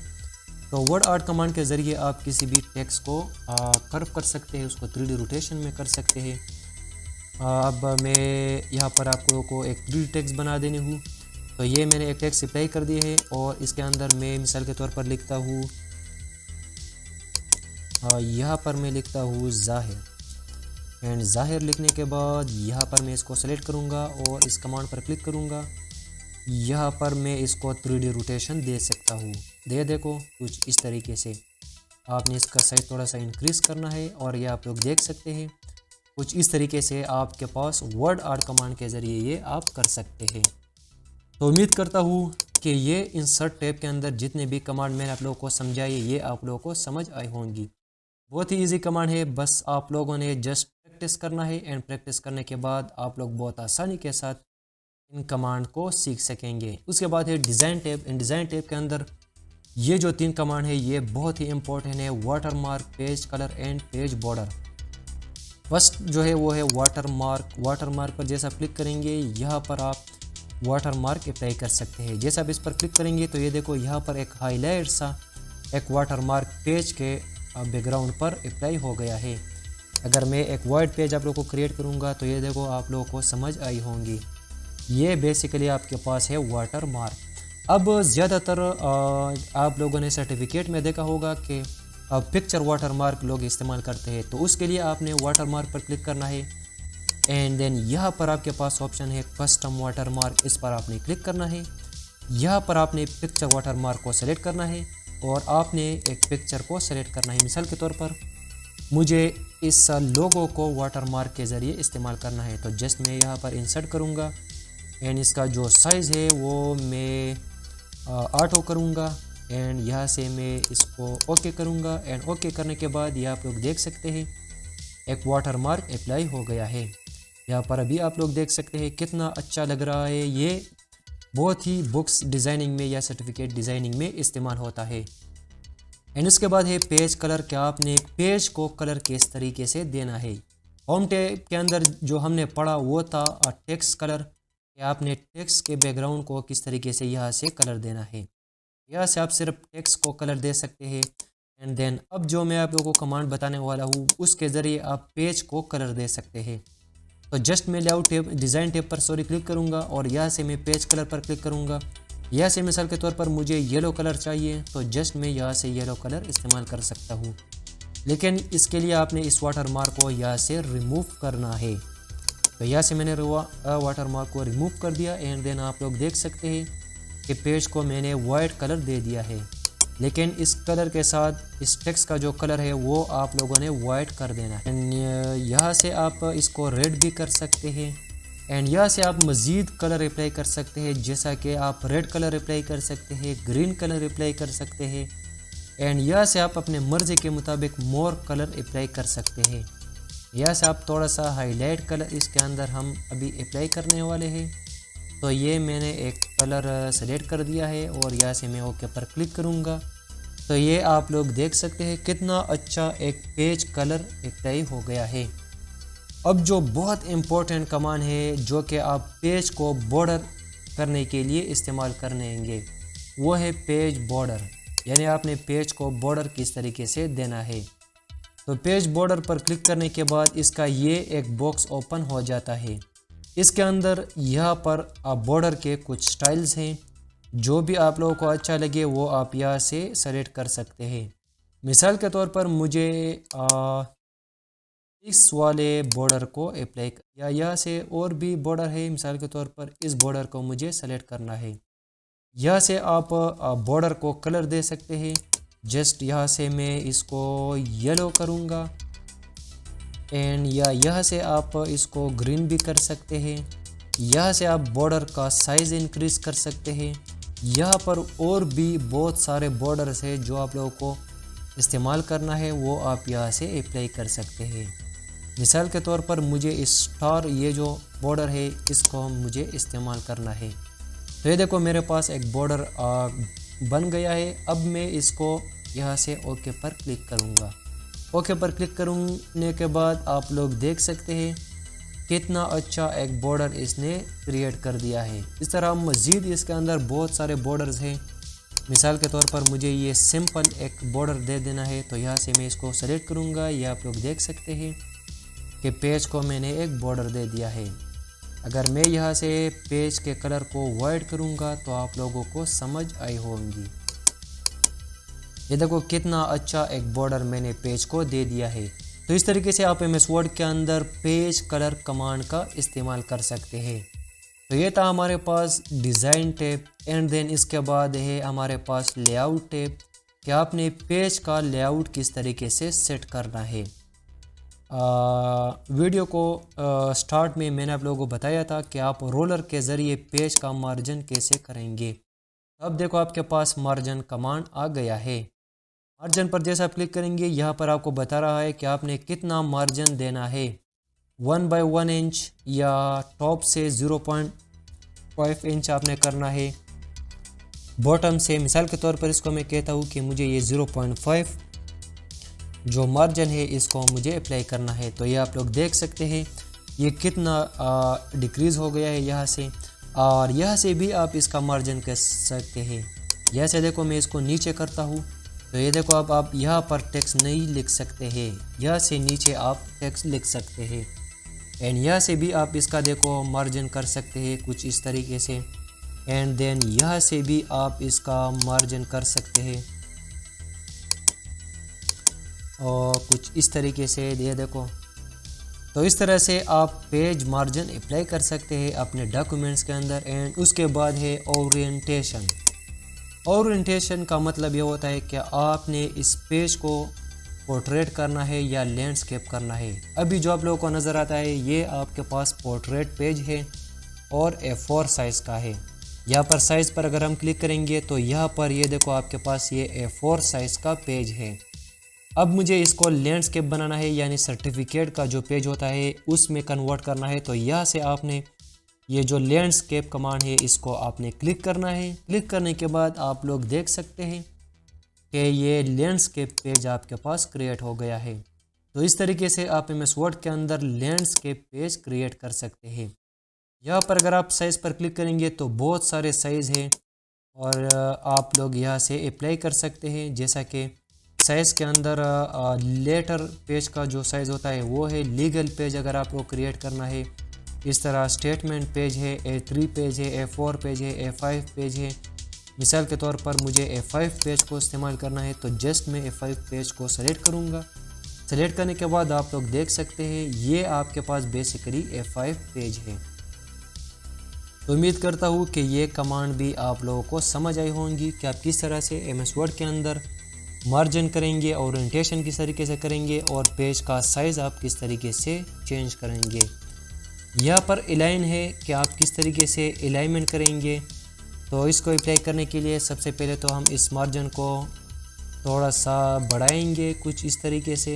तो वर्ड आर्ट कमांड के ज़रिए आप किसी भी टेक्स्ट को कर्व कर सकते हैं, उसको 3D रोटेशन में कर सकते हैं। अब मैं यहाँ पर आपको एक 3D टेक्स्ट बना देने हूँ। तो ये मैंने एक टेक्स्ट अप्लाई कर दिए है और इसके अंदर मैं मिसाल के तौर पर लिखता हूँ यहाँ पर मैं लिखता हूँ ज़ाहिर। एंड ज़ाहिर लिखने के बाद यहाँ पर मैं इसको सेलेक्ट करूँगा और इस कमांड पर क्लिक करूँगा। यहाँ पर मैं इसको 3D रोटेशन दे सकता हूँ। देखो कुछ इस तरीके से आपने इसका साइज थोड़ा सा इंक्रीज़ करना है और ये आप लोग देख सकते हैं। कुछ इस तरीके से आपके पास वर्ड आर्ट कमांड के ज़रिए ये आप कर सकते हैं। तो उम्मीद करता हूँ कि ये इंसर्ट टैब के अंदर जितने भी कमांड मैंने आप लोगों को समझाई ये आप लोगों को समझ आई होंगी। बहुत ही इजी कमांड है, बस आप लोगों ने जस्ट प्रैक्टिस करना है एंड प्रैक्टिस करने के बाद आप लोग बहुत आसानी के साथ इन कमांड को सीख सकेंगे। उसके बाद है डिज़ाइन टैब। इन डिज़ाइन टैब के अंदर ये जो 3 कमांड है ये बहुत ही इंपॉर्टेंट है, water mark, page colour and page border. First जो है वो है वाटर मार्क। वाटर मार्क पर जैसा क्लिक करेंगे यहाँ पर आप वाटर मार्क अप्लाई कर सकते हैं। जैसा आप इस पर क्लिक करेंगे तो ये देखो यहाँ पर एक हाईलाइट सा एक वाटर मार्क पेज के बैकग्राउंड पर अप्लाई हो गया है। अगर मैं एक वाइट पेज आप लोगों को क्रिएट करूँगा तो ये देखो आप लोगों को समझ आई होंगी। ये बेसिकली आपके पास है वाटर मार्क। अब ज़्यादातर आप लोगों ने सर्टिफिकेट में देखा होगा कि पिक्चर वाटर मार्क लोग इस्तेमाल करते हैं, तो उसके लिए आपने वाटर मार्क पर क्लिक करना है एंड देन यहाँ पर आपके पास ऑप्शन है कस्टम वाटर मार्क, इस पर आपने क्लिक करना है। यहाँ पर आपने पिक्चर वाटर मार्क को सेलेक्ट करना है और आपने एक पिक्चर को सेलेक्ट करना है। मिसाल के तौर पर मुझे इस लोगो को वाटर मार्क के ज़रिए इस्तेमाल करना है, तो जस्ट मैं यहाँ पर इंसर्ट करूँगा एंड इसका जो साइज़ है वो मैं ऑटो करूँगा एंड यहाँ से मैं इसको ओके करूँगा एंड ओके करने के बाद ये आप लोग देख सकते हैं एक वाटर मार्क अप्लाई हो गया है। यहाँ पर अभी आप लोग देख सकते हैं कितना अच्छा लग रहा है। ये बहुत ही बुक्स डिज़ाइनिंग में या सर्टिफिकेट डिज़ाइनिंग में इस्तेमाल होता है। एंड उसके बाद है पेज कलर। क्या आपने पेज को कलर किस तरीके से देना है। होम टैब के अंदर जो हमने पढ़ा वो था टेक्स्ट कलर, कि आपने टेक्स्ट के बैकग्राउंड को किस तरीके से यहाँ से कलर देना है। यहाँ से आप सिर्फ टेक्स्ट को कलर दे सकते हैं एंड देन अब जो मैं आप लोगों को कमांड बताने वाला हूँ उसके ज़रिए आप पेज को कलर दे सकते हैं। तो जस्ट मैं लेआउट टैब, डिज़ाइन टैब पर क्लिक करूँगा और यहाँ से मैं पेज कलर पर क्लिक करूँगा। यहाँ से मिसाल के तौर पर मुझे येलो कलर चाहिए तो जस्ट मैं यहाँ से येलो कलर इस्तेमाल कर सकता हूँ, लेकिन इसके लिए आपने इस वाटर मार्क को यहाँ से रिमूव करना है। तो यहाँ से मैंने वाटर मार्क को रिमूव कर दिया एंड देन आप लोग देख सकते हैं कि पेज को मैंने वाइट कलर दे दिया है, लेकिन इस कलर के साथ इस टेक्स्ट का जो कलर है वो आप लोगों ने वाइट कर देना है। एंड यहाँ से आप इसको रेड भी कर सकते हैं एंड यहाँ से आप मज़ीद कलर अप्लाई कर सकते हैं, जैसा कि आप रेड कलर अप्लाई कर सकते हैं, ग्रीन कलर अप्लाई कर सकते हैं एंड यहाँ से आप अपने मर्ज़ी के मुताबिक मोर कलर अप्लाई कर सकते हैं। यहाँ से आप थोड़ा सा हाईलाइट कलर इसके अंदर हम अभी अप्लाई करने वाले हैं। तो ये मैंने एक कलर सेलेक्ट कर दिया है और यहाँ से मैं ओके पर क्लिक करूँगा। तो ये आप लोग देख सकते हैं कितना अच्छा एक पेज कलर अप्लाई हो गया है। अब जो बहुत इम्पोर्टेंट कमांड है जो कि आप पेज को बॉर्डर करने के लिए इस्तेमाल करेंगे वो है पेज बॉर्डर, यानी आपने पेज को बॉर्डर किस तरीके से देना है। तो पेज बॉर्डर पर क्लिक करने के बाद इसका ये एक बॉक्स ओपन हो जाता है। इसके अंदर यहाँ पर बॉर्डर के कुछ स्टाइल्स हैं, जो भी आप लोगों को अच्छा लगे वो आप यहाँ से सेलेक्ट कर सकते हैं। मिसाल के तौर पर मुझे इस वाले बॉर्डर को अप्लाई या यहाँ से और भी बॉर्डर है, मिसाल के तौर पर इस बॉर्डर को मुझे सेलेक्ट करना है। यहाँ से आप बॉर्डर को कलर दे सकते हैं। जस्ट यहाँ से मैं इसको येलो करूँगा एंड या यहाँ से आप इसको ग्रीन भी कर सकते हैं। यहाँ से आप बॉर्डर का साइज़ इंक्रीज़ कर सकते हैं। यहाँ पर और भी बहुत सारे बॉर्डर्स हैं जो आप लोगों को इस्तेमाल करना है, वो आप यहाँ से अप्लाई कर सकते हैं। मिसाल के तौर पर मुझे इस स्टार ये जो बॉर्डर है इसको मुझे इस्तेमाल करना है। तो ये देखो मेरे पास एक बॉर्डर बन गया है। अब मैं इसको यहाँ से ओके पर क्लिक करूँगा। ओके पर क्लिक करने के बाद आप लोग देख सकते हैं कितना अच्छा एक बॉर्डर इसने क्रिएट कर दिया है। इस तरह मज़ीद इसके अंदर बहुत सारे बॉर्डर्स हैं। मिसाल के तौर पर मुझे ये सिंपल एक बॉर्डर दे देना है, तो यहाँ से मैं इसको सेलेक्ट करूँगा। ये आप लोग देख सकते हैं कि पेज को मैंने एक बॉर्डर दे दिया है। अगर मैं यहाँ से पेज के कलर को वाइट करूँगा तो आप लोगों को समझ आई होंगी। ये देखो कितना अच्छा एक बॉर्डर मैंने पेज को दे दिया है। तो इस तरीके से आप MS वर्ड के अंदर पेज कलर कमांड का इस्तेमाल कर सकते हैं। तो ये था हमारे पास डिज़ाइन टैब एंड देन इसके बाद है हमारे पास लेआउट टैब कि आपने पेज का लेआउट किस तरीके से सेट करना है। वीडियो को स्टार्ट में मैंने आप लोगों को बताया था कि आप रोलर के ज़रिए पेज का मार्जिन कैसे करेंगे। अब देखो आपके पास मार्जिन कमांड आ गया है। मार्जिन पर जैसा आप क्लिक करेंगे यहाँ पर आपको बता रहा है कि आपने कितना मार्जिन देना है, 1/1 इंच या टॉप से 0.5 इंच आपने करना है। बॉटम से, मिसाल के तौर पर इसको मैं कहता हूँ कि मुझे ये 0.5 जो मार्जिन है इसको मुझे अप्लाई करना है। तो ये आप लोग देख सकते हैं ये कितना डिक्रीज़ हो गया है यहाँ से, और यहाँ से भी आप इसका मार्जिन कर सकते हैं। यहाँ से देखो मैं इसको नीचे करता हूँ तो ये देखो अब आप यहाँ पर टेक्स्ट नहीं लिख सकते हैं, यहाँ से नीचे आप टेक्स्ट लिख सकते हैं। एंड यहाँ से भी आप इसका देखो मार्जिन कर सकते हैं कुछ इस तरीके से। एंड देन यहाँ से भी आप इसका मार्जिन कर सकते हैं और कुछ इस तरीके से, ये देखो। तो इस तरह से आप पेज मार्जिन अप्लाई कर सकते हैं अपने डॉक्यूमेंट्स के अंदर। एंड उसके बाद है ओरिएंटेशन। ओरिएंटेशन का मतलब ये होता है कि आपने इस पेज को पोर्ट्रेट करना है या लैंडस्केप करना है। अभी जो आप लोगों को नज़र आता है ये आपके पास पोर्ट्रेट पेज है और A4 साइज़ का है। यहाँ पर साइज़ पर अगर हम क्लिक करेंगे तो यहाँ पर ये देखो आपके पास ये A4 साइज़ का पेज है। अब मुझे इसको लैंडस्केप बनाना है, यानी सर्टिफिकेट का जो पेज होता है उसमें कन्वर्ट करना है। तो यहाँ से आपने ये जो लैंडस्केप कमांड है इसको आपने क्लिक करना है। क्लिक करने के बाद आप लोग देख सकते हैं कि ये लैंडस्केप पेज आपके पास क्रिएट हो गया है। तो इस तरीके से आप MS वर्ड के अंदर लैंडस्केप पेज क्रिएट कर सकते हैं। यहाँ पर अगर आप साइज़ पर क्लिक करेंगे तो बहुत सारे साइज़ हैं और आप लोग यहाँ से अप्लाई कर सकते हैं। जैसा कि साइज़ के अंदर लेटर पेज का जो साइज़ होता है वो है। लीगल पेज अगर आपको क्रिएट करना है, इस तरह स्टेटमेंट पेज है, A3 पेज है, A4 पेज है, A5 पेज है। मिसाल के तौर पर मुझे A5 पेज को इस्तेमाल करना है तो जस्ट मैं A5 पेज को सेलेक्ट करूँगा। सेलेक्ट करने के बाद आप लोग देख सकते हैं ये आपके पास बेसिकली A5 पेज है। तो उम्मीद करता हूँ कि ये कमांड भी आप लोगों को समझ आई होंगी कि आप किस तरह से MS वर्ड के अंदर मार्जिन करेंगे, ओरिएंटेशन किस तरीके से करेंगे और पेज का साइज़ आप किस तरीके से चेंज करेंगे। यहाँ पर अलाइन है कि आप किस तरीके से अलाइनमेंट करेंगे। तो इसको अप्लाई करने के लिए सबसे पहले तो हम इस मार्जिन को थोड़ा सा बढ़ाएंगे कुछ इस तरीके से।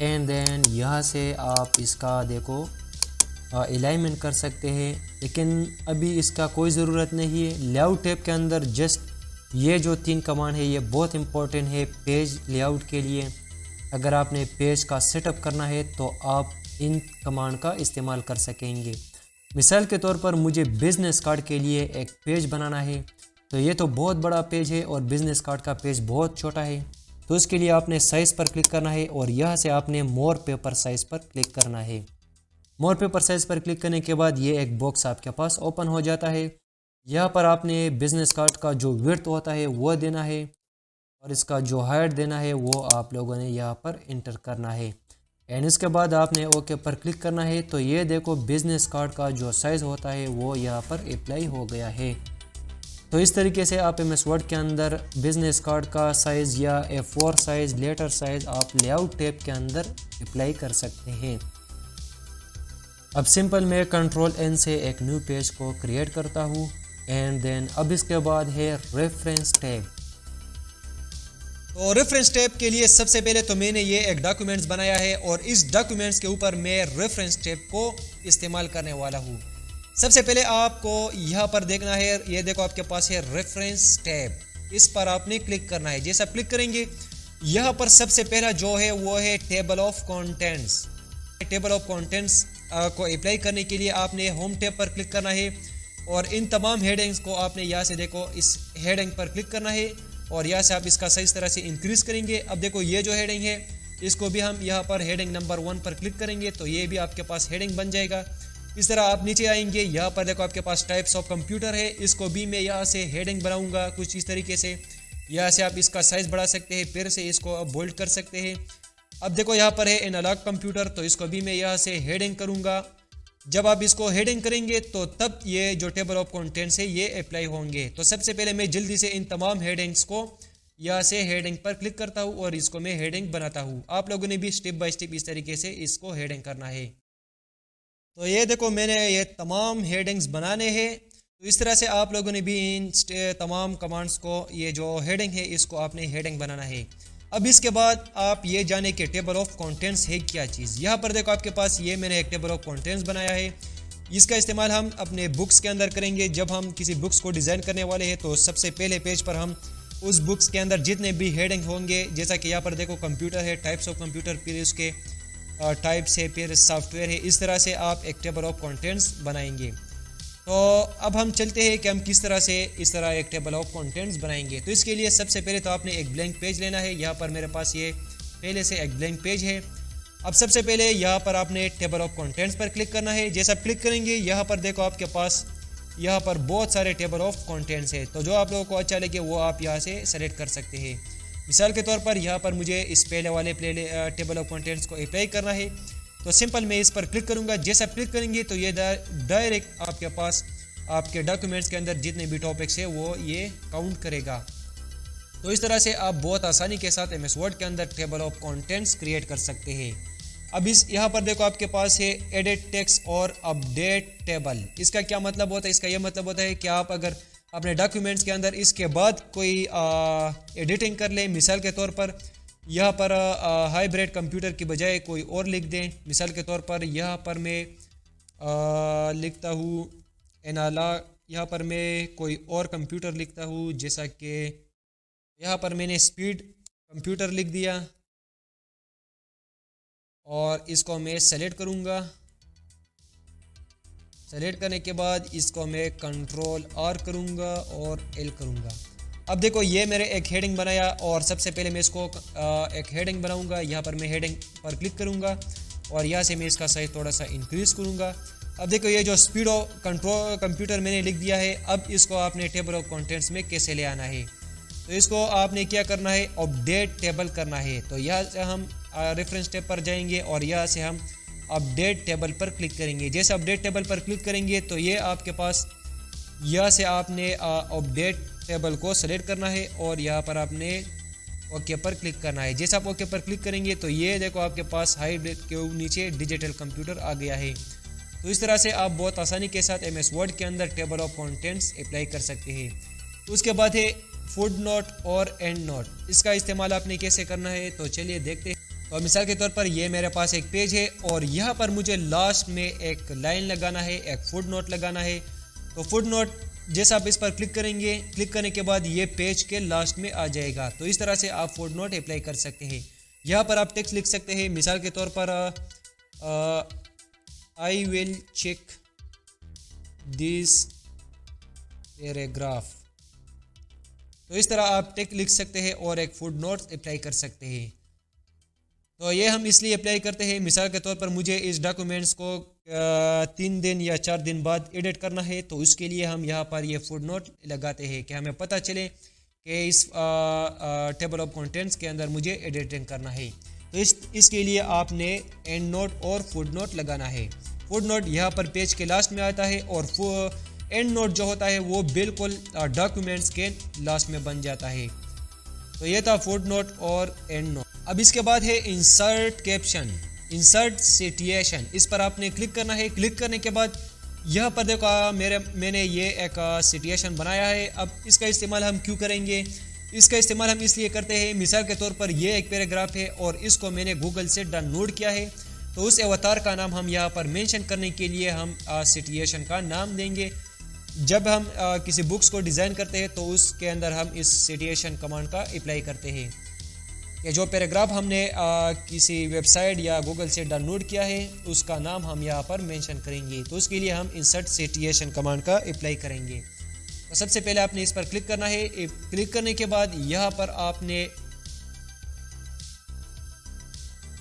एंड देन यहाँ से आप इसका देखो अलाइनमेंट कर सकते हैं, लेकिन अभी इसका कोई ज़रूरत नहीं है। लेआउट टैब के अंदर जस्ट ये जो 3 कमांड है ये बहुत इंपॉर्टेंट है पेज लेआउट के लिए। अगर आपने पेज का सेटअप करना है तो आप इन कमांड का इस्तेमाल कर सकेंगे। मिसाल के तौर पर मुझे बिज़नेस कार्ड के लिए एक पेज बनाना है, तो ये तो बहुत बड़ा पेज है और बिज़नेस कार्ड का पेज बहुत छोटा है। तो उसके लिए आपने साइज़ पर क्लिक करना है और यहाँ से आपने मोर पेपर साइज़ पर क्लिक करना है। मोर पेपर साइज़ पर क्लिक करने के बाद ये एक बॉक्स आपके पास ओपन हो जाता है। यहाँ पर आपने बिज़नेस कार्ड का जो विड्थ होता है वो देना है और इसका जो हाइट देना है वो आप लोगों ने यहाँ पर इंटर करना है। एंड इसके बाद आपने ओके पर क्लिक करना है। तो ये देखो बिज़नेस कार्ड का जो साइज़ होता है वो यहाँ पर अप्लाई हो गया है। तो इस तरीके से आप MS वर्ड के अंदर बिज़नेस कार्ड का साइज़ या A4 साइज़, लेटर साइज़ आप लेआउट टैब के अंदर अप्लाई कर सकते हैं। अब सिंपल मैं Ctrl+N से एक न्यू पेज को क्रिएट करता हूँ। एंड देन अब इसके बाद है रेफरेंस टैब। तो रेफरेंस टैब के लिए सबसे पहले तो मैंने ये एक डॉक्यूमेंट्स बनाया है और इस डॉक्यूमेंट्स के ऊपर मैं रेफरेंस टैब को इस्तेमाल करने वाला हूँ। सबसे पहले आपको यहाँ पर देखना है, ये देखो आपके पास है रेफरेंस टैब, इस पर आपने क्लिक करना है। जैसा क्लिक करेंगे यहाँ पर सबसे पहला जो है वो है table of contents. Table of contents को अप्लाई करने के लिए आपने होम टैब पर क्लिक करना है और इन तमाम हेडिंग्स को आपने यहाँ से देखो इस हेडिंग पर क्लिक करना है और यहाँ से आप इसका सही तरह से इंक्रीज करेंगे। अब देखो ये जो हेडिंग है इसको भी हम यहाँ पर हेडिंग नंबर 1 पर क्लिक करेंगे तो ये भी आपके पास हेडिंग बन जाएगा। इस तरह आप नीचे आएंगे, यहाँ पर देखो आपके पास टाइप्स ऑफ कंप्यूटर है, इसको भी मैं यहाँ से हेडिंग बनाऊंगा कुछ इस तरीके से। यहाँ से आप इसका साइज़ बढ़ा सकते हैं, फिर से इसको आप बोल्ड कर सकते हैं। अब देखो यहाँ पर है एनालॉग कंप्यूटर, तो इसको भी मैं यहाँ से हेडिंग करूँगा। जब आप इसको हेडिंग करेंगे तो तब ये जो टेबल ऑफ कंटेंट्स है ये अप्लाई होंगे। तो सबसे पहले मैं जल्दी से इन तमाम हेडिंग्स को यहाँ से हेडिंग पर क्लिक करता हूँ और इसको मैं हेडिंग बनाता हूँ। आप लोगों ने भी स्टेप बाय स्टेप इस तरीके से इसको हेडिंग करना है। तो ये देखो मैंने ये तमाम हेडिंग्स बनाने हैं। तो इस तरह से आप लोगों ने भी इन तमाम कमांड्स को, ये जो हेडिंग है इसको आपने हेडिंग बनाना है। अब इसके बाद आप ये जाने कि टेबल ऑफ कंटेंट्स है क्या चीज़। यहाँ पर देखो आपके पास ये मैंने एक टेबल ऑफ कंटेंट्स बनाया है। इसका इस्तेमाल हम अपने बुक्स के अंदर करेंगे। जब हम किसी बुक्स को डिज़ाइन करने वाले हैं तो सबसे पहले पेज पर हम उस बुक्स के अंदर जितने भी हेडिंग होंगे, जैसा कि यहाँ पर देखो कंप्यूटर है, टाइप्स ऑफ कंप्यूटर, फिर उसके टाइप्स है, फिर सॉफ्टवेयर है, इस तरह से आप एक टेबल ऑफ कंटेंट्स बनाएंगे। तो अब हम चलते हैं कि हम किस तरह से इस तरह एक टेबल ऑफ कंटेंट्स बनाएंगे। तो इसके लिए सबसे पहले तो आपने एक ब्लैंक पेज लेना है। यहाँ पर मेरे पास ये पहले से एक ब्लैंक पेज है। अब सबसे पहले यहाँ पर आपने टेबल ऑफ कंटेंट्स पर क्लिक करना है। जैसा क्लिक करेंगे यहाँ पर देखो आपके पास यहाँ पर बहुत सारे टेबल ऑफ कंटेंट्स है। तो जो आप लोगों को अच्छा लगे वो आप यहाँ से सेलेक्ट कर सकते हैं। मिसाल के तौर पर यहाँ पर मुझे इस पहले वाले टेबल ऑफ कंटेंट्स को अप्लाई करना है, तो सिंपल मैं इस पर क्लिक करूँगा। जैसा क्लिक करेंगे तो ये डायरेक्ट आपके पास आपके डॉक्यूमेंट्स के अंदर जितने भी टॉपिक्स है वो ये काउंट करेगा। तो इस तरह से आप बहुत आसानी के साथ MS वर्ड के अंदर टेबल ऑफ कंटेंट्स क्रिएट कर सकते हैं। अब इस यहाँ पर देखो आपके पास है एडिट टेक्स्ट और अपडेट टेबल। इसका क्या मतलब होता है? इसका यह मतलब होता है कि आप अगर अपने डॉक्यूमेंट्स के अंदर इसके बाद कोई एडिटिंग कर लें, मिसाल के तौर पर यहाँ पर हाइब्रिड कंप्यूटर की बजाय कोई और लिख दें। मिसाल के तौर पर यहाँ पर मैं लिखता हूँ एनाला, यहाँ पर मैं कोई और कंप्यूटर लिखता हूँ, जैसा कि यहाँ पर मैंने स्पीड कंप्यूटर लिख दिया और इसको मैं सेलेक्ट करूँगा। सेलेक्ट करने के बाद इसको मैं कंट्रोल R करूँगा और L करूँगा। अब देखो ये मेरे एक हेडिंग बनाया और सबसे पहले मैं इसको एक हेडिंग बनाऊँगा। यहाँ पर मैं हेडिंग पर क्लिक करूँगा और यहाँ से मैं इसका साइज थोड़ा सा इंक्रीज़ करूँगा। अब देखो ये जो स्पीड ऑफ कंट्रोल कंप्यूटर मैंने लिख दिया है। अब इसको आपने टेबल ऑफ कंटेंट्स में कैसे ले आना है? तो इसको आपने क्या करना है? अपडेट टेबल करना है। तो यहाँ से हम रेफरेंस टैब पर जाएंगे और यहाँ से हम अपडेट टेबल पर क्लिक करेंगे। जैसे अपडेट टेबल पर क्लिक करेंगे तो ये आपके पास यहाँ से आपने अपडेट टेबल को सेलेक्ट करना है और यहाँ पर आपने ओके पर क्लिक करना है। जैसे आप ओके पर क्लिक करेंगे तो ये देखो आपके पास हाइब्रिड के नीचे डिजिटल कंप्यूटर आ गया है। तो इस तरह से आप बहुत आसानी के साथ MS वर्ड के अंदर टेबल ऑफ कंटेंट्स अप्लाई कर सकते हैं। उसके बाद है फुट नोट और एंड नोट। इसका इस्तेमाल आपने कैसे करना है तो चलिए देखते हैं। तो मिसाल के तौर पर ये मेरे पास एक पेज है और यहाँ पर मुझे लास्ट में एक लाइन लगाना है, एक फुट नोट लगाना है। तो फुट नोट जैसा आप इस पर क्लिक करेंगे, क्लिक करने के बाद ये पेज के लास्ट में आ जाएगा। तो इस तरह से आप फुट नोट अप्लाई कर सकते हैं। यहाँ पर आप टेक्स्ट लिख सकते हैं। मिसाल के तौर पर I will check this paragraph. तो इस तरह आप टेक्स्ट लिख सकते हैं और एक फुट नोट अप्लाई कर सकते हैं। तो ये हम इसलिए अप्लाई करते हैं, मिसाल के तौर पर मुझे इस डॉक्यूमेंट्स को 3 दिन या 4 दिन बाद एडिट करना है, तो उसके लिए हम यहाँ पर ये फुट नोट लगाते हैं कि हमें पता चले कि इस टेबल ऑफ कंटेंट्स के अंदर मुझे एडिटिंग करना है। तो इसके लिए आपने एंड नोट और फुट नोट लगाना है। फुट नोट यहाँ पर पेज के लास्ट में आता है और एंड नोट जो होता है वो बिल्कुल डॉक्यूमेंट्स के लास्ट में बन जाता है। तो ये था फुट नोट और एंड नोट। अब इसके बाद है इंसर्ट कैप्शन, इंसर्ट सिचुएशन। इस पर आपने क्लिक करना है। क्लिक करने के बाद यहाँ पर देखो मैंने ये एक सिचुएशन बनाया है। अब इसका इस्तेमाल हम क्यों करेंगे? इसका इस्तेमाल हम इसलिए करते हैं, मिसाल के तौर पर ये एक पैराग्राफ है और इसको मैंने गूगल से डाउनलोड किया है, तो उस अवतार का नाम हम यहाँ पर मेंशन करने के लिए हम सिचुएशन का नाम देंगे। जब हम किसी बुक्स को डिज़ाइन करते हैं तो उसके अंदर हम इस सिचुएशन कमांड का अप्लाई करते हैं कि जो पैराग्राफ हमने किसी वेबसाइट या गूगल से डाउनलोड किया है उसका नाम हम यहाँ पर मेंशन करेंगे। तो उसके लिए हम इंसर्ट सिचुएशन कमांड का अप्लाई करेंगे। तो सबसे पहले आपने इस पर क्लिक करना है। क्लिक करने के बाद यहाँ पर आपने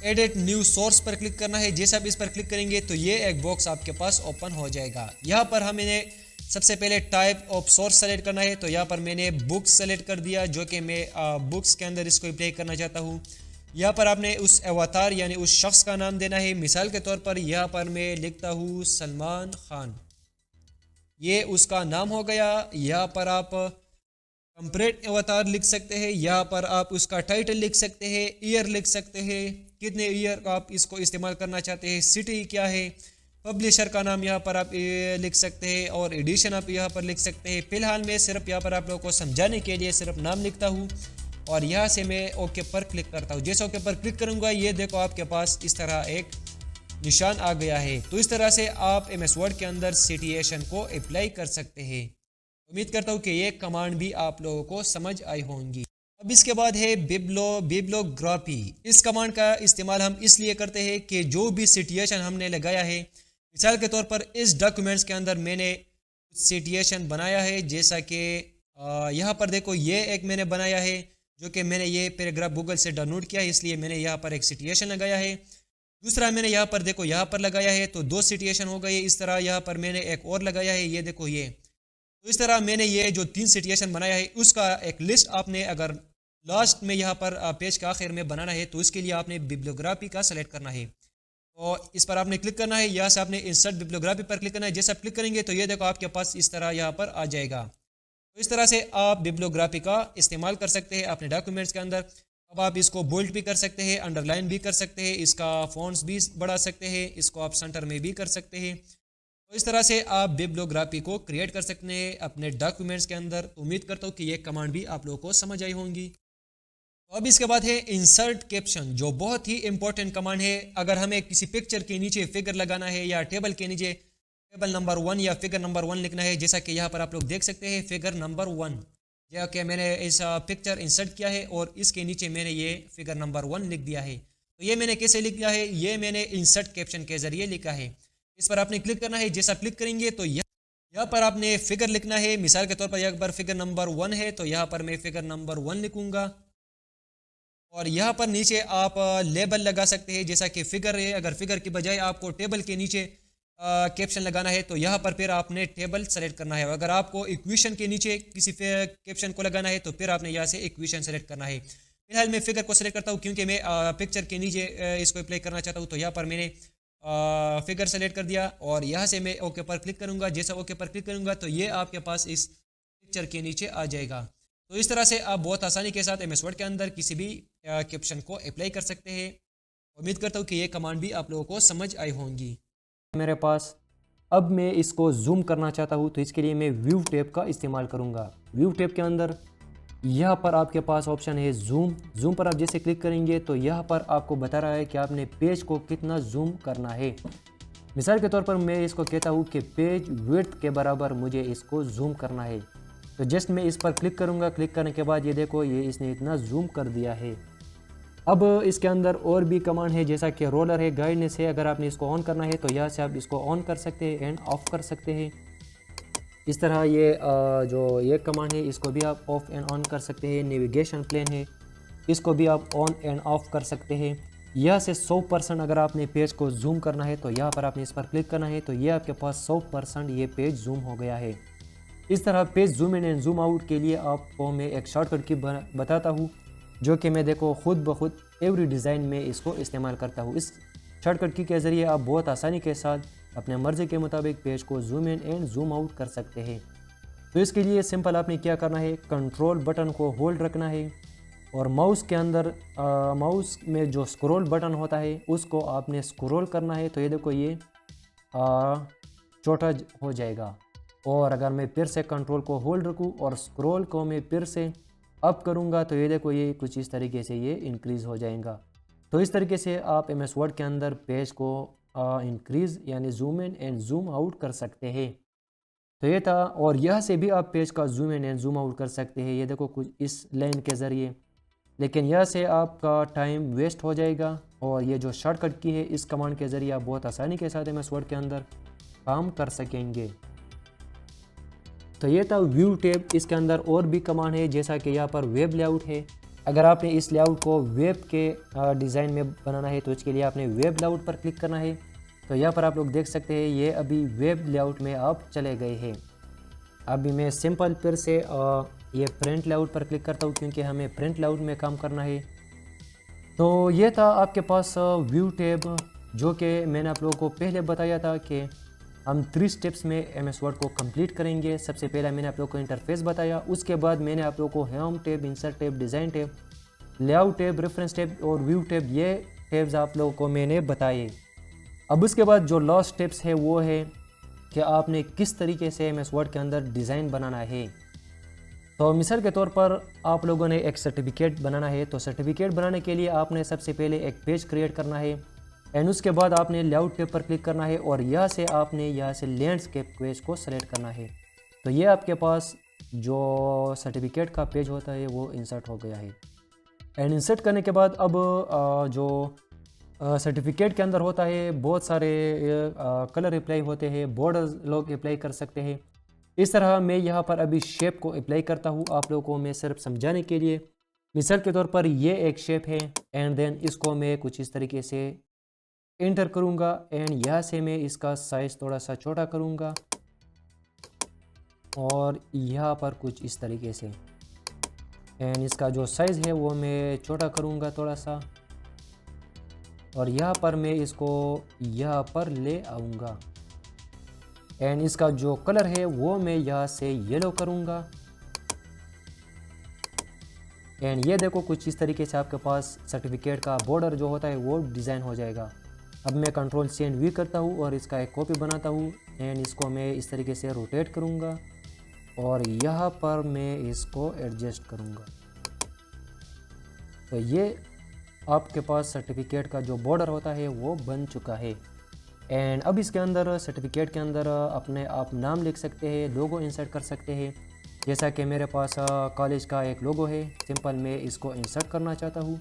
एडिट न्यू सोर्स पर क्लिक करना है। जैसे आप इस पर क्लिक करेंगे तो ये एक बॉक्स आपके पास ओपन हो जाएगा। यहाँ पर हमें सबसे पहले टाइप ऑफ सोर्स सेलेक्ट करना है। तो यहाँ पर मैंने बुक्स सेलेक्ट कर दिया, जो कि मैं बुक्स के अंदर इसको अप्लाई करना चाहता हूँ। यहाँ पर आपने उस अवतार यानी उस शख्स का नाम देना है। मिसाल के तौर पर यहाँ पर मैं लिखता हूँ सलमान खान, ये उसका नाम हो गया। यहाँ पर आप कंप्लीट अवतार लिख सकते हैं। यहाँ पर आप उसका टाइटल लिख सकते हैं, ईयर लिख सकते हैं, कितने ईयर का आप इसको इस्तेमाल करना चाहते हैं, सिटी क्या है, पब्लिशर का नाम यहाँ पर आप लिख सकते हैं और एडिशन आप यहाँ पर लिख सकते हैं। फिलहाल मैं सिर्फ यहाँ पर आप लोगों को समझाने के लिए सिर्फ नाम लिखता हूँ और यहाँ से मैं ओके पर क्लिक करता हूँ। जैसे ओके पर क्लिक करूँगा ये देखो आपके पास इस तरह एक निशान आ गया है। तो इस तरह से आप MS वर्ड के अंदर सिचुएशन को अप्लाई कर सकते हैं। उम्मीद करता हूँ कि ये कमांड भी आप लोगों को समझ आई होंगी। अब इसके बाद है बिब्लोग्राफी। इस कमांड का इस्तेमाल हम इसलिए करते हैं कि जो भी सिचुएशन हमने लगाया है, मिसाल के तौर पर इस डॉक्यूमेंट्स के अंदर मैंने सिचुएशन बनाया है, जैसा कि यहाँ पर देखो ये एक मैंने बनाया है जो कि मैंने ये पैराग्राफ गूगल से डाउनलोड किया है, इसलिए मैंने यहाँ पर एक सिचुएशन लगाया है। दूसरा मैंने यहाँ पर देखो यहाँ पर लगाया है, तो 2 सिचुएशन हो गए। इस तरह यहाँ पर मैंने एक और लगाया है, ये देखो ये। तो इस तरह मैंने ये जो 3 सिचुएशन बनाया है उसका एक लिस्ट आपने अगर लास्ट में यहाँ पर पेज के आखिर में बनाना है, तो इसके लिए आपने बिब्लियोग्राफी का सेलेक्ट करना है। तो इस पर आपने क्लिक करना है, यहाँ से आपने इंसर्ट बिब्लियोग्राफी पर क्लिक करना है। जैसा क्लिक करेंगे तो ये देखो आपके पास इस तरह यहाँ पर आ जाएगा। तो इस तरह से आप बिब्लियोग्राफी का इस्तेमाल कर सकते हैं अपने डॉक्यूमेंट्स के अंदर। अब आप इसको बोल्ड भी कर सकते हैं, अंडरलाइन भी कर सकते हैं, इसका फॉन्ट्स भी बढ़ा सकते हैं, इसको आप सेंटर में भी कर सकते हैं। तो इस तरह से आप बिब्लियोग्राफी को क्रिएट कर सकते हैं अपने डॉक्यूमेंट्स के अंदर। तो उम्मीद करता हूँ कि ये कमांड भी आप लोगों को समझ आई होंगी। तो अब इसके बाद है इंसर्ट कैप्शन, जो बहुत ही इंपॉर्टेंट कमांड है। अगर हमें किसी पिक्चर के नीचे फिगर लगाना है या टेबल के नीचे टेबल नंबर 1 या फिगर नंबर 1 लिखना है, जैसा कि यहाँ पर आप लोग देख सकते हैं फिगर नंबर 1, जो कि मैंने इस पिक्चर इंसर्ट किया है और इसके नीचे मैंने ये फिगर नंबर 1 लिख दिया है। तो ये मैंने कैसे लिख दिया है, ये मैंने इंसर्ट कैप्शन के जरिए लिखा है। इस पर आपने क्लिक करना है। जैसा क्लिक करेंगे तो यहाँ पर आपने फिगर लिखना है। मिसाल के तौर पर यहाँ पर फिगर नंबर 1 है, तो यहाँ पर मैं फिगर नंबर 1 लिखूंगा। और यहाँ पर नीचे आप लेबल लगा सकते हैं, जैसा कि फिगर है। अगर फिगर की बजाय आपको टेबल के नीचे कैप्शन लगाना है, तो यहाँ पर फिर आपने टेबल सेलेक्ट करना है। अगर आपको इक्वेशन के नीचे किसी कैप्शन को लगाना है, तो फिर आपने यहाँ से इक्वेशन सेलेक्ट करना है। फिलहाल मैं फिगर को सेलेक्ट करता हूँ क्योंकि मैं पिक्चर के नीचे इसको अप्लाई करना चाहता हूँ। तो यहाँ पर मैंने फिगर सेलेक्ट कर दिया और यहाँ से मैं ओके पर क्लिक करूँगा। जैसा ओके पर क्लिक करूँगा तो ये आपके पास इस पिक्चर के नीचे आ जाएगा। तो इस तरह से आप बहुत आसानी के साथ MS वर्ड के अंदर किसी भी कैप्शन को अप्लाई कर सकते हैं। उम्मीद करता हूँ कि ये कमांड भी आप लोगों को समझ आई होंगी। मेरे पास अब मैं इसको जूम करना चाहता हूँ, तो इसके लिए मैं व्यू टैब का इस्तेमाल करूँगा। व्यू टैब के अंदर यहाँ पर आपके पास ऑप्शन है जूम पर आप जैसे क्लिक करेंगे तो यहाँ पर आपको बता रहा है कि आपने पेज को कितना जूम करना है। मिसाल के तौर पर मैं इसको कहता हूँ कि पेज विड्थ के बराबर मुझे इसको जूम करना है। तो जस्ट मैं इस पर क्लिक करूँगा। क्लिक करने के बाद ये देखो ये इसने इतना जूम कर दिया है। अब इसके अंदर और भी कमांड है, जैसा कि रोलर है, गाइडनेस है। अगर आपने इसको ऑन करना है तो यहाँ से आप इसको ऑन कर सकते हैं एंड ऑफ कर सकते हैं। इस तरह ये जो ये कमांड है इसको भी आप ऑफ एंड ऑन कर सकते हैं। नेविगेशन प्लेन है, इसको भी आप ऑन एंड ऑफ कर सकते हैं। यहाँ से 100% अगर आपने पेज को जूम करना है तो यहाँ पर आपने इस पर क्लिक करना है, तो ये आपके पास 100% ये पेज जूम हो गया है। इस तरह page zoom in and zoom out के लिए आपको मैं एक शॉर्टकट की बताता हूँ, जो कि मैं देखो खुद ब खुद एवरी डिज़ाइन में इसको इस्तेमाल करता हूँ। इस शॉर्टकट की के ज़रिए आप बहुत आसानी के साथ अपने मर्ज़ी के मुताबिक पेज को zoom in and zoom out कर सकते हैं। तो इसके लिए सिंपल आपने क्या करना है, कंट्रोल बटन को होल्ड रखना है और माउस के अंदर माउस में जो स्क्रॉल बटन होता है उसको आपने स्क्रॉल करना है। तो ये देखो ये छोटा हो जाएगा। और अगर मैं फिर से कंट्रोल को होल्ड रखूँ और स्क्रॉल को मैं फिर से अप करूँगा तो ये देखो ये कुछ इस तरीके से ये इंक्रीज़ हो जाएगा। तो इस तरीके से आप MS वर्ड के अंदर पेज को इंक्रीज़ यानी zoom in and zoom out कर सकते हैं। तो ये था, और यह से भी आप पेज का zoom in and zoom out कर सकते हैं। ये देखो कुछ इस लाइन के ज़रिए, लेकिन यह से आपका टाइम वेस्ट हो जाएगा। और ये जो शॉर्टकट की है इस कमांड के ज़रिए आप बहुत आसानी के साथ MS वर्ड के अंदर काम कर सकेंगे। तो ये था व्यू टैब। इसके अंदर और भी कमांड है, जैसा कि यहाँ पर वेब लेआउट है। अगर आपने इस लेआउट को वेब के डिज़ाइन में बनाना है तो इसके लिए आपने वेब लेआउट पर क्लिक करना है। तो यहाँ पर आप लोग देख सकते हैं ये अभी वेब लेआउट में आप चले गए हैं। अभी मैं सिंपल फिर से ये प्रिंट लेआउट पर क्लिक करता हूँ क्योंकि हमें प्रिंट लेआउट में काम करना है। तो ये था आपके पास व्यू टैब, जो कि मैंने आप लोगों को पहले बताया था कि हम 3 स्टेप्स में MS वर्ड को कंप्लीट करेंगे। सबसे पहले मैंने आप लोगों को इंटरफेस बताया, उसके बाद मैंने आप लोगों को home tab, insert tab, design tab, layout tab, reference tab और व्यू टैब, ये टैब्स आप लोगों को मैंने बताए। अब उसके बाद जो लास्ट स्टेप्स है वो है कि आपने किस तरीके से MS वर्ड के अंदर डिज़ाइन बनाना है। तो मिसाल के तौर पर आप लोगों ने एक सर्टिफिकेट बनाना है। तो सर्टिफिकेट बनाने के लिए आपने सबसे पहले एक पेज क्रिएट करना है। एंड उसके बाद आपने लेआउट टैब पर क्लिक करना है और यहाँ से लैंडस्केप पेज को सेलेक्ट करना है। तो ये आपके पास जो सर्टिफिकेट का पेज होता है वो इंसर्ट हो गया है। एंड इंसर्ट करने के बाद अब जो सर्टिफिकेट के अंदर होता है बहुत सारे कलर अप्लाई होते हैं, बॉर्डर्स लोग अप्लाई कर सकते हैं। इस तरह मैं यहाँ पर अभी शेप को अप्लाई करता हूँ आप लोगों को मैं सिर्फ समझाने के लिए। मिसाल के तौर पर ये एक शेप है एंड देन इसको मैं कुछ इस तरीके से एंटर करूँगा एंड यहाँ से मैं इसका साइज़ थोड़ा सा छोटा करूँगा और यहाँ पर कुछ इस तरीके से, एंड इसका जो साइज़ है वो मैं छोटा करूँगा थोड़ा सा और यहाँ पर मैं इसको यहाँ पर ले आऊँगा एंड इसका जो कलर है वो मैं यहाँ से येलो करूँगा एंड ये देखो कुछ इस तरीके से आपके पास सर्टिफिकेट का बॉर्डर जो होता है वो डिज़ाइन हो जाएगा। अब मैं कंट्रोल C एंड V करता हूँ और इसका एक कॉपी बनाता हूँ एंड इसको मैं इस तरीके से रोटेट करूँगा और यहाँ पर मैं इसको एडजस्ट करूँगा। तो ये आपके पास सर्टिफिकेट का जो बॉर्डर होता है वो बन चुका है। एंड अब इसके अंदर सर्टिफिकेट के अंदर अपने आप नाम लिख सकते हैं, लोगो इंसर्ट कर सकते हैं। जैसा कि मेरे पास कॉलेज का एक लोगो है, सिंपल मैं इसको इंसर्ट करना चाहता हूँ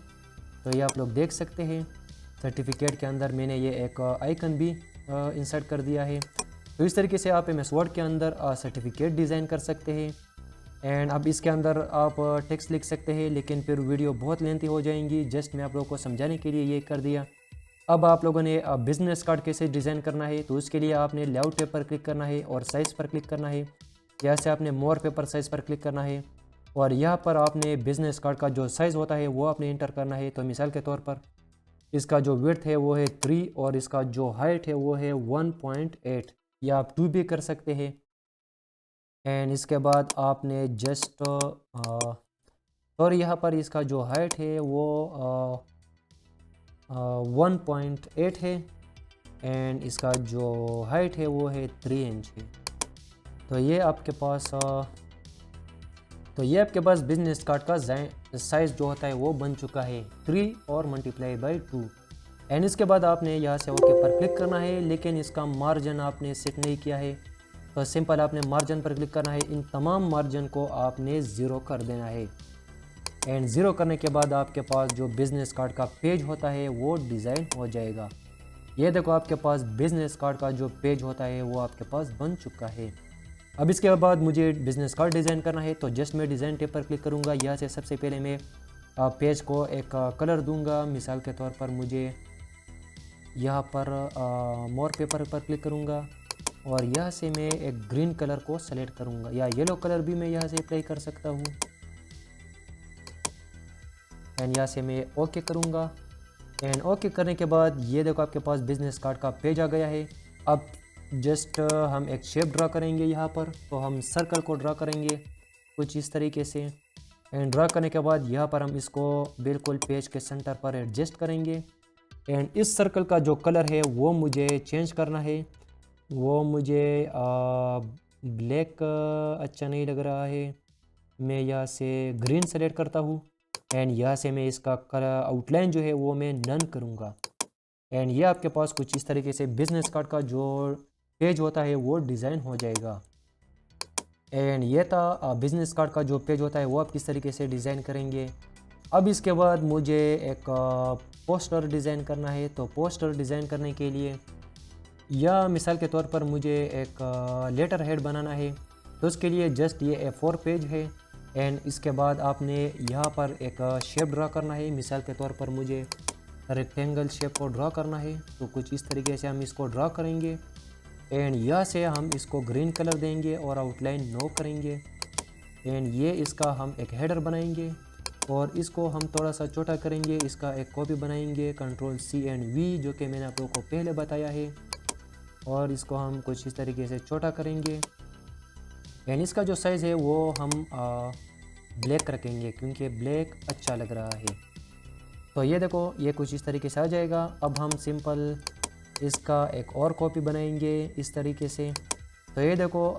तो ये आप लोग देख सकते हैं। सर्टिफिकेट के अंदर मैंने ये एक आइकन भी इंसर्ट कर दिया है। तो इस तरीके से आप MS वर्ड के अंदर सर्टिफिकेट डिज़ाइन कर सकते हैं। एंड अब इसके अंदर आप टेक्स्ट लिख सकते हैं लेकिन फिर वीडियो बहुत लेंथी हो जाएंगी, जस्ट मैं आप लोगों को समझाने के लिए ये कर दिया। अब आप लोगों ने बिजनेस कार्ड कैसे डिज़ाइन करना है तो उसके लिए आपने लेआउट टैब पर क्लिक करना है और साइज़ पर क्लिक करना है। यहाँ से आपने मोर पेपर साइज़ पर क्लिक करना है और यहाँ पर आपने बिजनेस कार्ड का जो साइज़ होता है वो आपने इंटर करना है। तो मिसाल के तौर पर इसका जो विड्थ है वो है 3 और इसका जो हाइट है वो है 1.8 या आप 2 भी कर सकते हैं। एंड इसके बाद आपने जस्ट और यहाँ पर इसका जो हाइट है वो 1.8 है एंड इसका जो हाइट है वो है 3 इंच है। तो ये आपके पास बिजनेस कार्ड का साइज़ जो होता है वो बन चुका है 3 और मल्टीप्लाई बाई 2। एंड इसके बाद आपने यहाँ से ओके पर क्लिक करना है, लेकिन इसका मार्जिन आपने सेट नहीं किया है तो सिंपल आपने मार्जिन पर क्लिक करना है। इन तमाम मार्जिन को आपने ज़ीरो कर देना है एंड ज़ीरो करने के बाद आपके पास जो बिज़नेस कार्ड का पेज होता है वो डिज़ाइन हो जाएगा। ये देखो आपके पास बिज़नेस कार्ड का जो पेज होता है वो आपके पास बन चुका है। अब इसके बाद मुझे बिज़नेस कार्ड डिज़ाइन करना है तो जस्ट मैं डिज़ाइन टैब पर क्लिक करूँगा। यहाँ से सबसे पहले मैं पेज को एक कलर दूंगा। मिसाल के तौर पर मुझे यहाँ पर मोर पेपर पर क्लिक करूँगा और यहाँ से मैं एक ग्रीन कलर को सेलेक्ट करूँगा या येलो कलर भी मैं यहाँ से अप्लाई कर सकता हूँ एंड यहाँ से मैं ओके करूँगा। एंड ओके करने के बाद ये देखो आपके पास बिज़नेस कार्ड का पेज आ गया है। अब जस्ट हम एक शेप ड्रा करेंगे यहाँ पर, तो हम सर्कल को ड्रा करेंगे कुछ इस तरीके से एंड ड्रा करने के बाद यहाँ पर हम इसको बिल्कुल पेज के सेंटर पर एडजस्ट करेंगे। एंड इस सर्कल का जो कलर है वो मुझे चेंज करना है, वो मुझे ब्लैक अच्छा नहीं लग रहा है। मैं यहाँ से ग्रीन सेलेक्ट करता हूँ एंड यहाँ से मैं इसका आउटलाइन जो है वो मैं नन करूँगा। एंड ये आपके पास कुछ इस तरीके से बिज़नेस कार्ड का जो पेज होता है वो डिज़ाइन हो जाएगा। एंड ये था बिज़नेस कार्ड का जो पेज होता है वो आप किस तरीके से डिज़ाइन करेंगे। अब इसके बाद मुझे एक पोस्टर डिज़ाइन करना है। तो पोस्टर डिज़ाइन करने के लिए या मिसाल के तौर पर मुझे एक लेटर हेड बनाना है तो उसके लिए जस्ट ये A4 पेज है एंड इसके बाद आपने यहाँ पर एक शेप ड्रा करना है। मिसाल के तौर पर मुझे रेक्टेंगल शेप को ड्रा करना है तो कुछ इस तरीके से हम इसको ड्रा करेंगे एंड यहाँ से हम इसको ग्रीन कलर देंगे और आउटलाइन नो करेंगे एंड ये इसका हम एक हेडर बनाएंगे और इसको हम थोड़ा सा छोटा करेंगे। इसका एक कॉपी बनाएंगे कंट्रोल C एंड V जो कि मैंने आप लोगों को पहले बताया है और इसको हम कुछ इस तरीके से छोटा करेंगे एंड इसका जो साइज़ है वो हम ब्लैक रखेंगे क्योंकि ब्लैक अच्छा लग रहा है। तो ये देखो ये कुछ इस तरीके से आ जाएगा। अब हम सिंपल इसका एक और कॉपी बनाएंगे इस तरीके से। तो ये देखो